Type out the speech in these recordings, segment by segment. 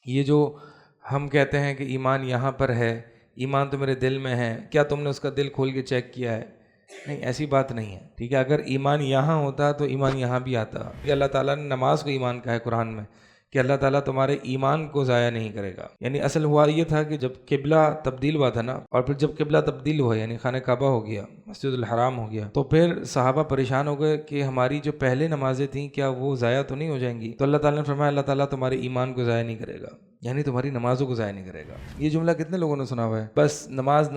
یہ جو ہم کہتے ہیں کہ ایمان یہاں پر ہے، ایمان تو میرے دل میں ہے، کیا تم نے اس کا دل کھول کے چیک کیا ہے؟ نہیں، ایسی بات نہیں ہے، ٹھیک ہے؟ اگر ایمان یہاں ہوتا تو ایمان یہاں بھی آتا. یہ اللہ تعالیٰ نے نماز کو ایمان کہا ہے قرآن میں کہ اللہ تعالیٰ تمہارے ایمان کو ضائع نہیں کرے گا. یعنی اصل ہوا یہ تھا کہ جب قبلہ تبدیل ہوا تھا نا، اور پھر جب قبلہ تبدیل ہوا یعنی خانہ کعبہ ہو گیا، مسجد الحرام ہو گیا، تو پھر صحابہ پریشان ہو گئے کہ ہماری جو پہلے نمازیں تھیں کیا وہ ضائع تو نہیں ہو جائیں گی؟ تو اللہ تعالیٰ نے فرمایا اللہ تعالیٰ تمہارے ایمان کو ضائع نہیں کرے گا، یعنی تمہاری نمازوں کو ضائع نہیں کرے گا. یہ جملہ کتنے لوگوں نے سنا ہوا ہے؟ بس نماز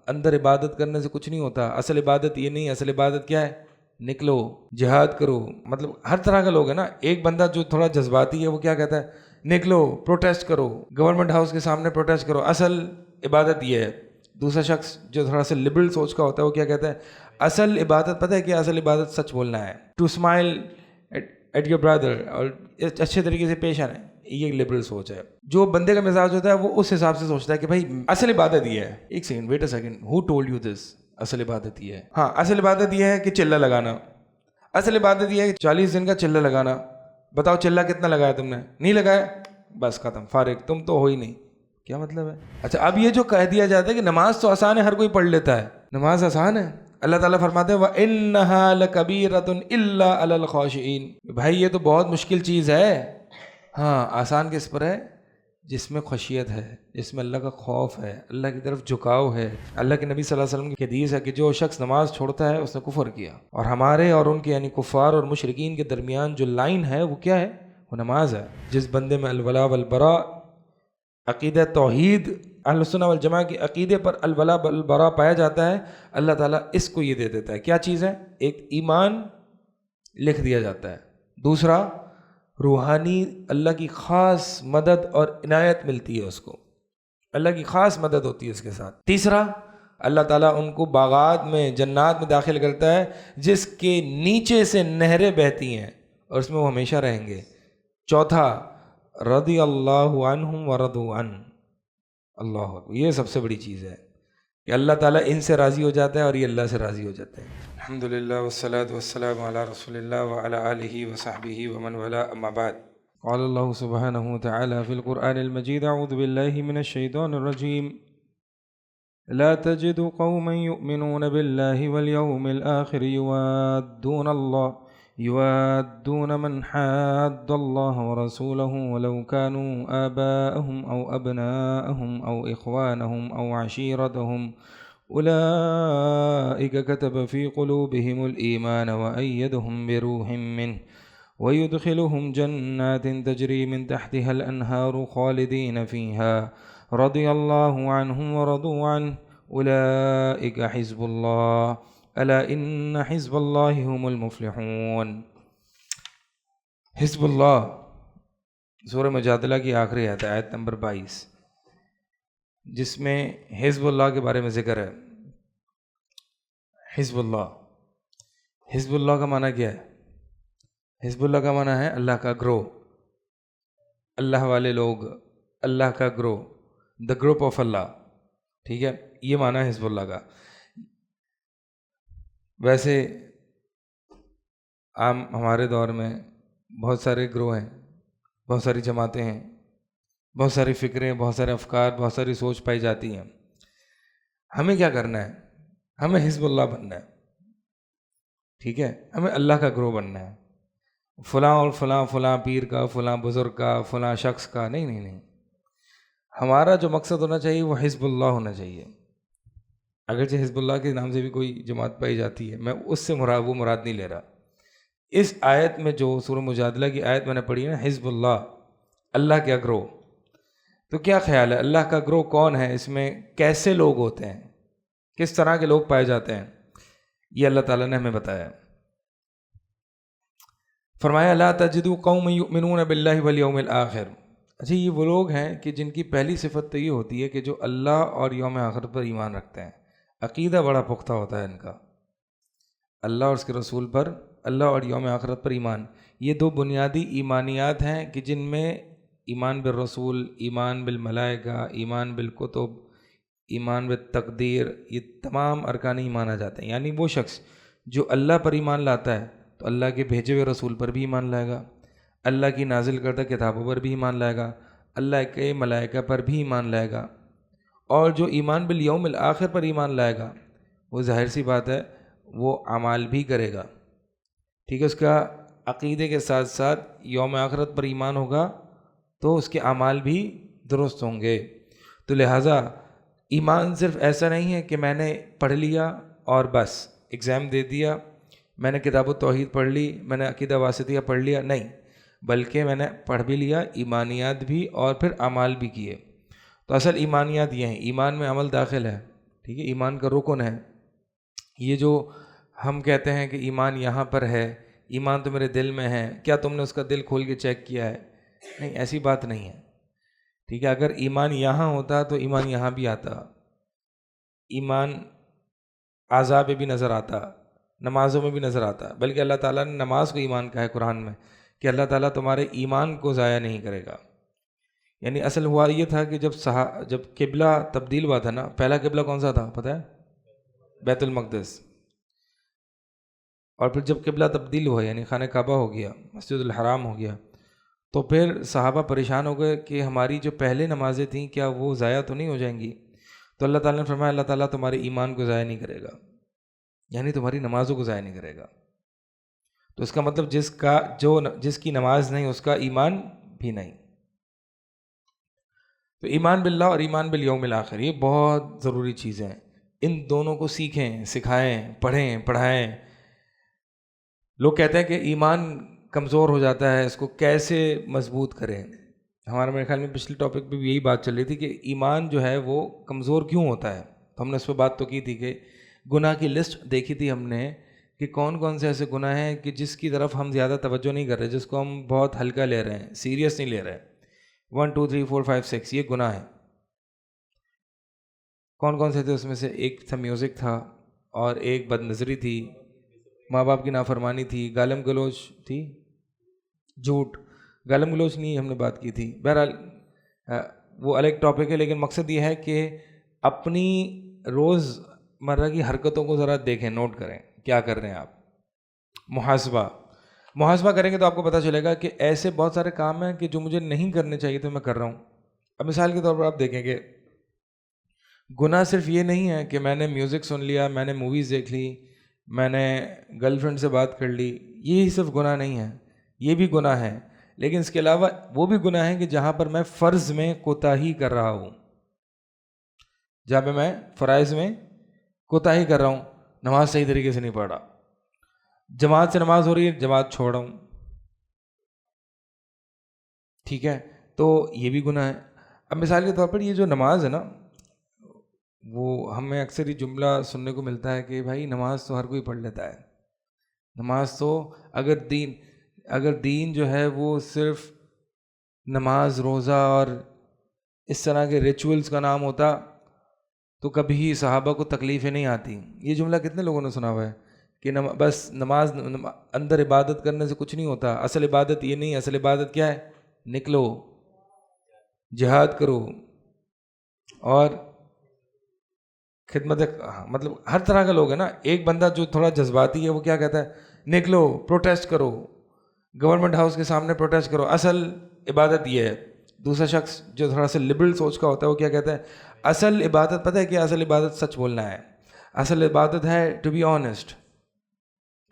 اندر عبادت کرنے سے کچھ نہیں ہوتا، اصل عبادت یہ نہیں، اصل عبادت کیا ہے؟ نکلو جہاد کرو. مطلب ہر طرح کا لوگ ہے نا. ایک بندہ جو تھوڑا جذباتی ہے وہ کیا کہتا ہے؟ نکلو پروٹیسٹ کرو، گورنمنٹ ہاؤس کے سامنے پروٹیسٹ کرو، اصل عبادت یہ ہے. دوسرا شخص جو تھوڑا سا لبرل سوچ کا ہوتا ہے وہ کیا کہتا ہے؟ اصل عبادت پتہ ہے کیا؟ اصل عبادت سچ بولنا ہے، to smile at your brother, اور اچھے طریقے سے پیش آنا ہے. یہ لبرل سوچ ہے. جو بندے کا مزاج ہوتا ہے وہ اس حساب سے سوچتا ہے کہ بھائی اصل عبادت یہ ہے. ایک second, wait a second, who told you this? اصل عبادت یہ ہے. ہاں، اصل عبادت یہ ہے کہ چلہ لگانا. اصل عبادت یہ ہے کہ 40 دن کا چلہ لگانا. بتاؤ چلہ کتنا لگایا تم نے؟ نہیں لگایا، بس ختم، فارغ، تم تو ہو ہی نہیں. کیا مطلب ہے؟ اچھا، اب یہ جو کہہ دیا جاتا ہے کہ نماز تو آسان ہے، ہر کوئی پڑھ لیتا ہے. نماز آسان ہے؟ اللہ تعالیٰ فرماتے ہیں وَإِنَّهَا لَكَبِيرَةٌ إِلَّا عَلَى الْخَاشِعِينَ. بھائی یہ تو بہت مشکل چیز ہے. ہاں، آسان کس پر ہے؟ جس میں خشیت ہے، جس میں اللہ کا خوف ہے، اللہ کی طرف جھکاؤ ہے. اللہ کے نبی صلی اللہ علیہ وسلم کی حدیث ہے کہ جو شخص نماز چھوڑتا ہے اس نے کفر کیا. اور ہمارے اور ان کے یعنی کفار اور مشرکین کے درمیان جو لائن ہے وہ کیا ہے؟ وہ نماز ہے. جس بندے میں الولاء والبراء، عقیدہ توحید، اہل سنہ والجماعہ کی عقیدے پر الولاء والبراء پایا جاتا ہے، اللہ تعالیٰ اس کو یہ دے دیتا ہے. کیا چیز ہے؟ ایک ایمان لکھ دیا جاتا ہے. دوسرا، روحانی اللہ کی خاص مدد اور عنایت ملتی ہے اس کو، اللہ کی خاص مدد ہوتی ہے اس کے ساتھ. تیسرا، اللہ تعالیٰ ان کو باغات میں، جنات میں داخل کرتا ہے جس کے نیچے سے نہریں بہتی ہیں اور اس میں وہ ہمیشہ رہیں گے. چوتھا، رضی اللہ عنہم ورضوا عنہ. اللہ اکبر، یہ سب سے بڑی چیز ہے کہ اللہ تعالیٰ ان سے راضی ہو جاتا ہے اور یہ اللہ سے راضی ہو جاتے ہیں. الحمدللہ والصلاة والسلام علی رسول اللہ وعلی آلہ وصحبہ ومن والا، اما بعد. قال اللہ سبحانہ وتعالی فی القرآن المجید اعوذ باللہ من الشیطان الرجیم لا تجد قوما يؤمنون بالله واليوم الآخر يوادون من حاد الله ورسوله ولو كانوا آباءهم أو أبناءهم أو إخوانهم أو عشيرتهم أولئك كتب في قلوبهم الإيمان وأيدهم بروح منه ويدخلهم جنات تجري من تحتها الأنهار خالدين فيها رضي الله عنهم ورضوا عنه أولئك حزب الله الا ان حزب اللہ هم المفلحون. حزب اللہ سورہ مجادلہ کی آخری آیت ہے، آیت نمبر 22، جس میں حزب اللہ کے بارے میں ذکر ہے. حزب اللہ، حزب اللہ کا معنی کیا ہے؟ حزب اللہ کا معنی ہے اللہ کا گروہ، اللہ والے لوگ، اللہ کا گروہ، دا گروپ آف اللہ. ٹھیک ہے، یہ معنی ہے حزب اللہ کا. ویسے عام ہمارے دور میں بہت سارے گروہ ہیں، بہت ساری جماعتیں ہیں، بہت ساری فکریں، بہت سارے افکار، بہت ساری سوچ پائی جاتی ہیں. ہمیں کیا کرنا ہے؟ ہمیں حزب اللہ بننا ہے. ٹھیک ہے، ہمیں اللہ کا گروہ بننا ہے. فلاں اور فلاں، فلاں پیر کا، فلاں بزرگ کا، فلاں شخص کا نہیں نہیں نہیں. ہمارا جو مقصد ہونا چاہیے وہ حزب اللہ ہونا چاہیے. اگرچہ حزب اللہ کے نام سے بھی کوئی جماعت پائی جاتی ہے، میں اس سے وہ مراد نہیں لے رہا. اس آیت میں جو سورہ مجادلہ کی آیت میں نے پڑھی ہے نا، حزب اللہ، اللہ کا گروہ، تو کیا خیال ہے اللہ کا گروہ کون ہے؟ اس میں کیسے لوگ ہوتے ہیں، کس طرح کے لوگ پائے جاتے ہیں؟ یہ اللہ تعالیٰ نے ہمیں بتایا. فرمایا لا تجد قوم یؤمنون باللہ والیوم الآخر. اچھا، یہ وہ لوگ ہیں کہ جن کی پہلی صفت تو یہ ہوتی ہے کہ جو اللہ اور یوم آخر پر ایمان رکھتے ہیں. عقیدہ بڑا پختہ ہوتا ہے ان کا، اللہ اور اس کے رسول پر، اللہ اور یوم آخرت پر ایمان. یہ دو بنیادی ایمانیات ہیں کہ جن میں ایمان بالرسول، ایمان بالملائکہ، ایمان بالکتب، ایمان بالتقدیر، یہ تمام ارکان ایمان آ جاتے ہیں. یعنی وہ شخص جو اللہ پر ایمان لاتا ہے تو اللہ کے بھیجے ہوئے رسول پر بھی ایمان لائے گا، اللہ کی نازل کردہ کتابوں پر بھی ایمان لائے گا، اللہ کے ملائکہ پر بھی ایمان لائے گا، اور جو ایمان بالیوم الآخر پر ایمان لائے گا وہ ظاہر سی بات ہے وہ اعمال بھی کرے گا، ٹھیک ہے، اس کا عقیدے کے ساتھ ساتھ یوم آخرت پر ایمان ہوگا تو اس کے اعمال بھی درست ہوں گے۔ تو لہٰذا ایمان صرف ایسا نہیں ہے کہ میں نے پڑھ لیا اور بس ایگزام دے دیا، میں نے کتاب التوحید پڑھ لی، میں نے عقیدہ واسطیہ پڑھ لیا، نہیں، بلکہ میں نے پڑھ بھی لیا، ایمانیات بھی، اور پھر اعمال بھی کیے۔ تو اصل ایمانیات یہ ہیں، ایمان میں عمل داخل ہے، ٹھیک ہے، ایمان کا رکن ہے۔ یہ جو ہم کہتے ہیں کہ ایمان یہاں پر ہے، ایمان تو میرے دل میں ہے، کیا تم نے اس کا دل کھول کے چیک کیا ہے؟ نہیں، ایسی بات نہیں ہے، ٹھیک ہے۔ اگر ایمان یہاں ہوتا تو ایمان یہاں بھی آتا، ایمان اعضاء پہ بھی نظر آتا، نمازوں میں بھی نظر آتا، بلکہ اللہ تعالیٰ نے نماز کو ایمان کہا ہے قرآن میں کہ اللہ تعالیٰ تمہارے ایمان کو ضائع نہیں کرے گا۔ یعنی اصل ہوا یہ تھا کہ جب قبلہ تبدیل ہوا تھا نا، پہلا قبلہ کون سا تھا پتہ ہے؟ بیت المقدس، اور پھر جب قبلہ تبدیل ہوا یعنی خانہ کعبہ ہو گیا، مسجد الحرام ہو گیا، تو پھر صحابہ پریشان ہو گئے کہ ہماری جو پہلے نمازیں تھیں کیا وہ ضائع تو نہیں ہو جائیں گی؟ تو اللہ تعالیٰ نے فرمایا اللہ تعالیٰ تمہارے ایمان کو ضائع نہیں کرے گا، یعنی تمہاری نمازوں کو ضائع نہیں کرے گا۔ تو اس کا مطلب جس کی نماز نہیں اس کا ایمان بھی نہیں۔ تو ایمان باللہ اور ایمان بالیوم الآخر یہ بہت ضروری چیزیں ہیں، ان دونوں کو سیکھیں، سکھائیں، پڑھیں، پڑھائیں۔ لوگ کہتے ہیں کہ ایمان کمزور ہو جاتا ہے، اس کو کیسے مضبوط کریں؟ ہمارا میرے خیال میں پچھلے ٹاپک پہ بھی یہی بات چل رہی تھی کہ ایمان جو ہے وہ کمزور کیوں ہوتا ہے، تو ہم نے اس پہ بات تو کی تھی کہ گناہ کی لسٹ دیکھی تھی ہم نے کہ کون کون سے ایسے گناہ ہیں کہ جس کی طرف ہم زیادہ توجہ نہیں کر رہے، جس کو ہم بہت ہلکا لے رہے ہیں، سیریس نہیں لے رہے۔ 1 2 3 4 5 6 یہ گناہ ہے۔ کون کون سے تھے اس میں سے؟ ایک تھا میوزک تھا، اور ایک بد نظری تھی، ماں باپ کی نافرمانی تھی، گالم گلوچ تھی، جھوٹ، گالم گلوچ نہیں ہم نے بات کی تھی، بہرحال وہ الگ ٹاپک ہے، لیکن مقصد یہ ہے کہ اپنی روز مرہ کی حرکتوں کو ذرا دیکھیں، نوٹ کریں کیا کر رہے ہیں آپ۔ محاسبہ کریں گے تو آپ کو پتہ چلے گا کہ ایسے بہت سارے کام ہیں کہ جو مجھے نہیں کرنے چاہیے تو میں کر رہا ہوں۔ اب مثال کے طور پر آپ دیکھیں کہ گناہ صرف یہ نہیں ہے کہ میں نے میوزک سن لیا، میں نے موویز دیکھ لی، میں نے گرل فرینڈ سے بات کر لی، یہی صرف گناہ نہیں ہے، یہ بھی گناہ ہے، لیکن اس کے علاوہ وہ بھی گناہ ہے کہ جہاں پر میں فرض میں کوتاہی کر رہا ہوں، جہاں پہ میں فرائض میں کوتاہی کر رہا ہوں، نماز صحیح طریقے سے نہیں پڑھ رہا، جماعت سے نماز ہو رہی ہے، جماعت چھوڑ رہا ہوں، ٹھیک ہے، تو یہ بھی گناہ ہے۔ اب مثال کے طور پر یہ جو نماز ہے نا، وہ ہمیں اکثر یہ جملہ سننے کو ملتا ہے کہ بھائی نماز تو ہر کوئی پڑھ لیتا ہے، نماز تو اگر دین جو ہے وہ صرف نماز، روزہ اور اس طرح کے ریچولز کا نام ہوتا تو کبھی صحابہ کو تکلیفیں نہیں آتی۔ یہ جملہ کتنے لوگوں نے سنا ہوا ہے کہ بس نماز اندر عبادت کرنے سے کچھ نہیں ہوتا، اصل عبادت یہ نہیں، اصل عبادت کیا ہے؟ نکلو، جہاد کرو، اور خدمت، مطلب ہر طرح کا لوگ ہے نا۔ ایک بندہ جو تھوڑا جذباتی ہے وہ کیا کہتا ہے؟ نکلو، پروٹیسٹ کرو، گورنمنٹ ہاؤس کے سامنے پروٹیسٹ کرو، اصل عبادت یہ ہے۔ دوسرا شخص جو تھوڑا سا لبرل سوچ کا ہوتا ہے وہ کیا کہتا ہے؟ اصل عبادت پتہ ہے کہ اصل عبادت سچ بولنا ہے، اصل عبادت ہے to be honest,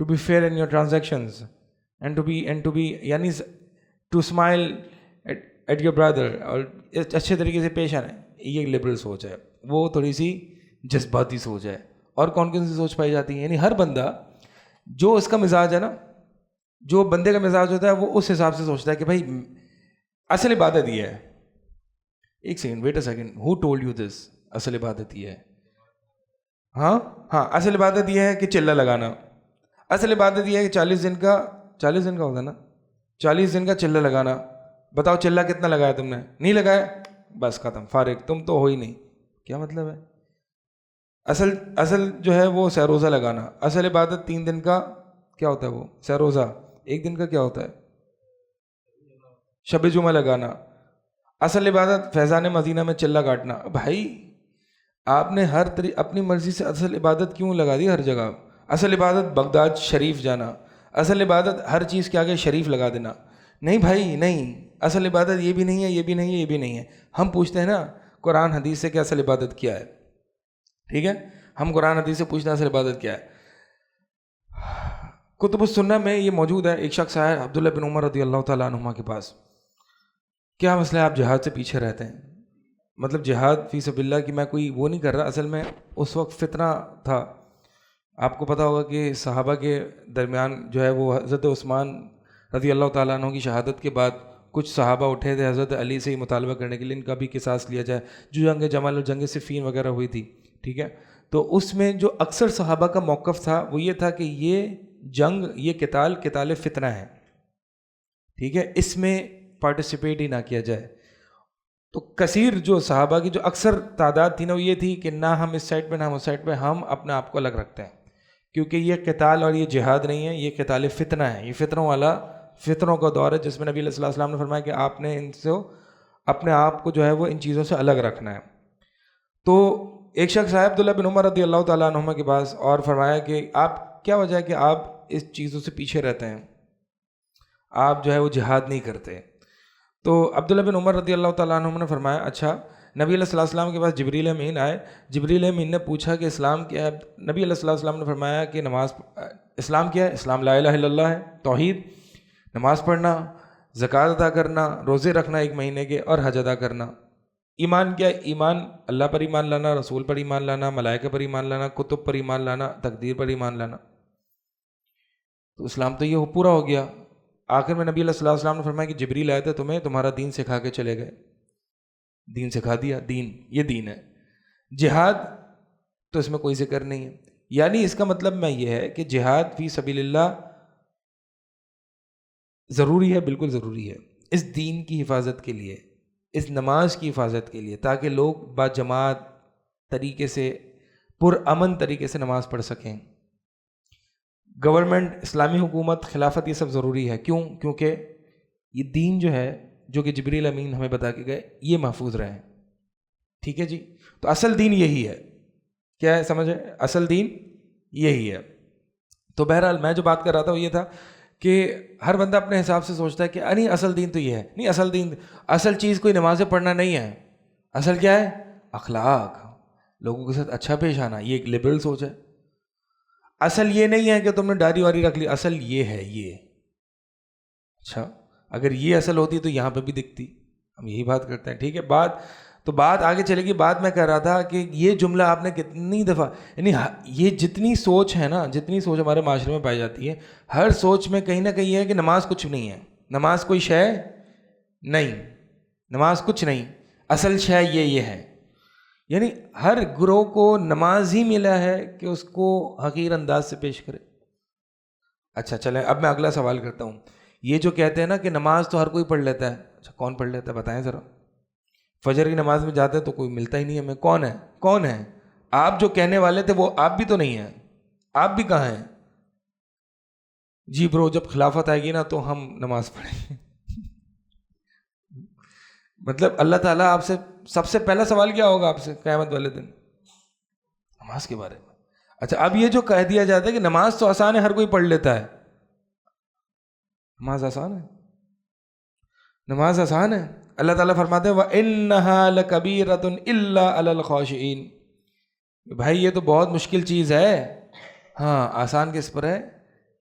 to be fair in your transactions, and to be یعنی to smile at your brother, اور اچھے طریقے سے پیش آنا ہے۔ یہ لبرل سوچ ہے، وہ تھوڑی سی جذباتی سوچ ہے۔ اور کون کون سی سوچ پائی جاتی ہے؟ یعنی ہر بندہ جو اس کا مزاج ہے نا، جو بندے کا مزاج ہوتا ہے وہ اس حساب سے سوچتا ہے کہ بھائی اصل عبادت یہ ہے۔ ایک second, wait a second, who told you this? اصل عبادت یہ ہے، ہاں اصل عبادت یہ ہے کہ چلہ لگانا، اصل عبادت یہ ہے کہ 40 دن کا ہوگا نا، 40 دن کا چلہ لگانا۔ بتاؤ چلہ کتنا لگایا تم نے؟ نہیں لگایا، بس ختم، فارغ، تم تو ہو ہی نہیں۔ کیا مطلب ہے؟ اصل جو ہے وہ سہ روزہ لگانا، اصل عبادت 3 دن کا کیا ہوتا ہے؟ وہ سہ روزہ۔ 1 دن کا کیا ہوتا ہے؟ شب جمعہ لگانا۔ اصل عبادت فیضان مدینہ میں چلہ کاٹنا۔ بھائی آپ نے اپنی مرضی سے اصل عبادت کیوں لگا دی ہر جگہ؟ اصل عبادت بغداد شریف جانا، اصل عبادت ہر چیز کے آگے شریف لگا دینا۔ نہیں بھائی نہیں، اصل عبادت یہ بھی نہیں ہے، یہ بھی نہیں ہے، یہ بھی نہیں ہے. ہم پوچھتے ہیں نا قرآن حدیث سے کہ اصل عبادت کیا ہے. ٹھیک ہے، ہم قرآن حدیث سے پوچھتے ہیں اصل عبادت کیا ہے. کتب السنہ میں یہ موجود ہے. ایک شخص آیا عبداللہ بن عمر رضی اللہ تعالیٰ عنہما کے پاس، کیا مسئلہ ہے آپ جہاد سے پیچھے رہتے ہیں؟ مطلب جہاد فی سبیل اللہ کی میں کوئی وہ نہیں کر رہا، اصل میں اس وقت فتنہ تھا. آپ کو پتہ ہوگا کہ صحابہ کے درمیان جو ہے وہ حضرت عثمان رضی اللہ تعالیٰ عنہ کی شہادت کے بعد کچھ صحابہ اٹھے تھے حضرت علی سے ہی مطالبہ کرنے کے لیے ان کا بھی قصاص لیا جائے، جو جنگ جمل اور جنگ صفین وغیرہ ہوئی تھی. ٹھیک ہے، تو اس میں جو اکثر صحابہ کا موقف تھا وہ یہ تھا کہ یہ جنگ، یہ قتال فتنہ ہے. ٹھیک ہے، اس میں پارٹیسپیٹ ہی نہ کیا جائے. تو کثیر جو صحابہ کی جو اکثر تعداد تھی نا وہ یہ تھی کہ نہ ہم اس سائڈ پہ نہ ہم اس سائڈ پہ، ہم اپنے آپ کو الگ رکھتے ہیں، کیونکہ یہ قتال اور یہ جہاد نہیں ہے، یہ قتال فتنہ ہے. یہ فتنوں کا دور ہے جس میں نبی علیہ السلام نے فرمایا کہ آپ نے ان سے اپنے آپ کو جو ہے وہ ان چیزوں سے الگ رکھنا ہے. تو ایک شخص آیا عبداللہ بن عمر رضی اللہ تعالیٰ عنہما کے پاس اور فرمایا کہ آپ کیا وجہ ہے کہ آپ اس چیزوں سے پیچھے رہتے ہیں، آپ جو ہے وہ جہاد نہیں کرتے. تو عبداللہ بن عمر رضی اللہ تعالیٰ عنہ نے فرمایا اچھا. نبی علیہ السلام کے پاس جبریل امین آئے. جبریل امین نے پوچھا کہ اسلام کیا ہے؟ نبی علیہ السلام نے فرمایا کہ اسلام کیا ہے؟ اسلام لا الہ الا اللہ ہے، توحید، نماز پڑھنا، زکوٰۃ ادا کرنا، روزے رکھنا 1 مہینے کے، اور حج ادا کرنا. ایمان کیا ہے؟ ایمان اللہ پر ایمان لانا، رسول پر ایمان لانا، ملائکہ پر ایمان لانا، کتب پر ایمان لانا، تقدیر پر ایمان لانا. تو اسلام تو یہ پورا ہو گیا. آخر میں نبی علیہ السلام نے فرمایا کہ جبریل آئے تھے تمہیں تمہارا دین سکھا کے چلے گئے. دین سکھا دیا، دین یہ دین ہے. جہاد تو اس میں کوئی ذکر نہیں ہے. یعنی اس کا مطلب میں یہ ہے کہ جہاد فی سبیل اللہ ضروری ہے، بالکل ضروری ہے اس دین کی حفاظت کے لیے، اس نماز کی حفاظت کے لیے، تاکہ لوگ با جماعت طریقے سے پرامن طریقے سے نماز پڑھ سکیں. گورنمنٹ، اسلامی حکومت، خلافت، یہ سب ضروری ہے. کیوں؟ کیونکہ یہ دین جو ہے جو کہ جبریل امین ہمیں بتا کے گئے یہ محفوظ رہے. ٹھیک ہے جی، تو اصل دین یہی ہے. کیا ہے سمجھے؟ اصل دین یہی ہے. تو بہرحال میں جو بات کر رہا تھا وہ یہ تھا کہ ہر بندہ اپنے حساب سے سوچتا ہے کہ نہیں اصل دین تو یہ ہے. نہیں، اصل چیز کوئی نمازیں پڑھنا نہیں ہے. اصل کیا ہے؟ اخلاق، لوگوں کے ساتھ اچھا پیش آنا. یہ ایک لبرل سوچ ہے. اصل یہ نہیں ہے کہ تم نے داڑھی واری رکھ لی، اصل یہ ہے. یہ اچھا اگر یہ اصل ہوتی تو یہاں پہ بھی دکھتی. ہم یہی بات کرتے ہیں. ٹھیک ہے، تو بات آگے چلے گی. بات میں کہہ رہا تھا کہ یہ جملہ آپ نے کتنی دفعہ، یعنی یہ جتنی سوچ ہے نا، جتنی سوچ ہمارے معاشرے میں پائی جاتی ہے، ہر سوچ میں کہیں نہ کہیں ہے کہ نماز کچھ نہیں ہے، نماز کوئی شے نہیں، نماز کچھ نہیں، اصل شے یہ ہے. یعنی ہر گروہ کو نماز ہی ملا ہے کہ اس کو حقیر انداز سے پیش کرے. اچھا چلیں اب میں اگلا سوال کرتا ہوں. یہ جو کہتے ہیں نا کہ نماز تو ہر کوئی پڑھ لیتا ہے، اچھا کون پڑھ لیتا ہے بتائیں ذرا. فجر کی نماز میں جاتے ہیں تو کوئی ملتا ہی نہیں ہمیں. کون ہے؟ آپ جو کہنے والے تھے وہ آپ بھی تو نہیں ہیں. آپ بھی کہاں ہیں؟ جی برو جب خلافت آئے گی نا تو ہم نماز پڑھیں گے. مطلب اللہ تعالیٰ آپ سے سب سے پہلا سوال کیا ہوگا آپ سے قیامت والے دن؟ نماز کے بارے میں. اچھا اب یہ جو کہہ دیا جاتا ہے کہ نماز تو آسان ہے، ہر کوئی پڑھ لیتا ہے. نماز آسان ہے؟ نماز آسان ہے. اللہ تعالیٰ فرماتے ہیں وَإِنَّهَا لَكَبِيرَةٌ إِلَّا عَلَى الْخَاشِعِينَ. بھائی یہ تو بہت مشکل چیز ہے. ہاں آسان کس پر ہے؟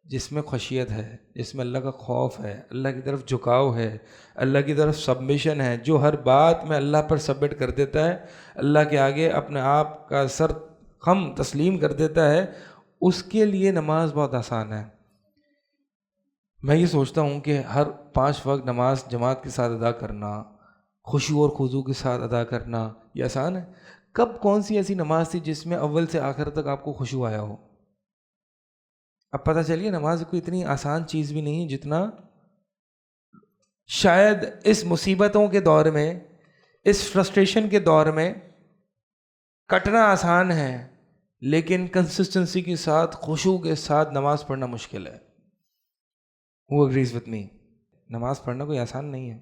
جس میں خشیت ہے، جس میں اللہ کا خوف ہے، اللہ کی طرف جھکاؤ ہے، اللہ کی طرف سبمیشن ہے، جو ہر بات میں اللہ پر سبمٹ کر دیتا ہے، اللہ کے آگے اپنے آپ کا سر خم تسلیم کر دیتا ہے، اس کے لیے نماز بہت آسان ہے. میں یہ سوچتا ہوں کہ ہر 5 وقت نماز جماعت کے ساتھ ادا کرنا، خشوع اور خضوع کے ساتھ ادا کرنا، یہ آسان ہے؟ کب کون سی ایسی نماز تھی جس میں اول سے آخر تک آپ کو خشوع آیا ہو؟ اب پتہ چلیے نماز کوئی اتنی آسان چیز بھی نہیں جتنا شاید اس مصیبتوں کے دور میں، اس فرسٹریشن کے دور میں کٹنا آسان ہے، لیکن کنسسٹنسی کے ساتھ، خشوع کے ساتھ نماز پڑھنا مشکل ہے. Who agrees with me؟ نماز پڑھنا کوئی آسان نہیں ہے،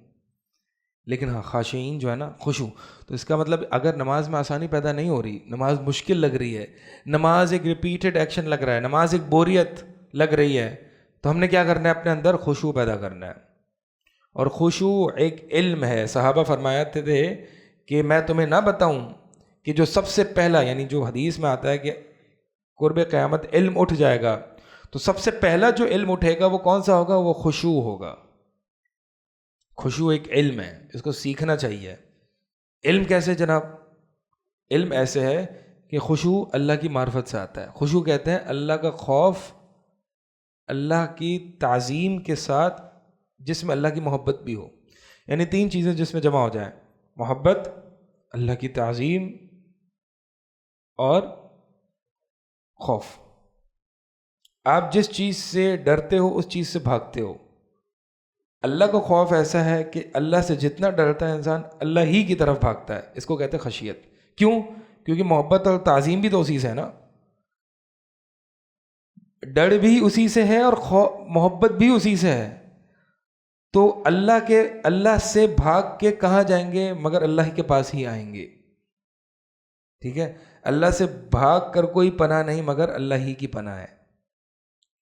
لیکن ہاں خاشعین جو ہے نا خشوع، تو اس کا مطلب اگر نماز میں آسانی پیدا نہیں ہو رہی، نماز مشکل لگ رہی ہے، نماز ایک ریپیٹڈ ایکشن لگ رہا ہے، نماز ایک بوریت لگ رہی ہے، تو ہم نے کیا کرنا ہے؟ اپنے اندر خشوع پیدا کرنا ہے. اور خشوع ایک علم ہے. صحابہ فرماتے تھے کہ میں تمہیں نہ بتاؤں کہ جو سب سے پہلا، یعنی جو حدیث میں آتا ہے کہ قرب قیامت علم اٹھ جائے گا، تو سب سے پہلا جو علم اٹھے گا وہ کون سا ہوگا؟ وہ خشوع ہوگا. خشوع ایک علم ہے، اس کو سیکھنا چاہیے. علم کیسے جناب؟ علم ایسے ہے کہ خشوع اللہ کی معرفت سے آتا ہے. خشوع کہتے ہیں اللہ کا خوف، اللہ کی تعظیم کے ساتھ جس میں اللہ کی محبت بھی ہو. یعنی تین چیزیں جس میں جمع ہو جائیں: محبت، اللہ کی تعظیم اور خوف. آپ جس چیز سے ڈرتے ہو اس چیز سے بھاگتے ہو. اللہ کا خوف ایسا ہے کہ اللہ سے جتنا ڈرتا ہے انسان اللہ ہی کی طرف بھاگتا ہے. اس کو کہتے ہیں خشیت. کیوں؟ کیونکہ محبت اور تعظیم بھی تو اسی سے ہے نا. ڈر بھی اسی سے ہے اور محبت بھی اسی سے ہے. تو اللہ سے بھاگ کے کہاں جائیں گے؟ مگر اللہ کے پاس ہی آئیں گے. ٹھیک ہے؟ اللہ سے بھاگ کر کوئی پناہ نہیں مگر اللہ ہی کی پناہ ہے.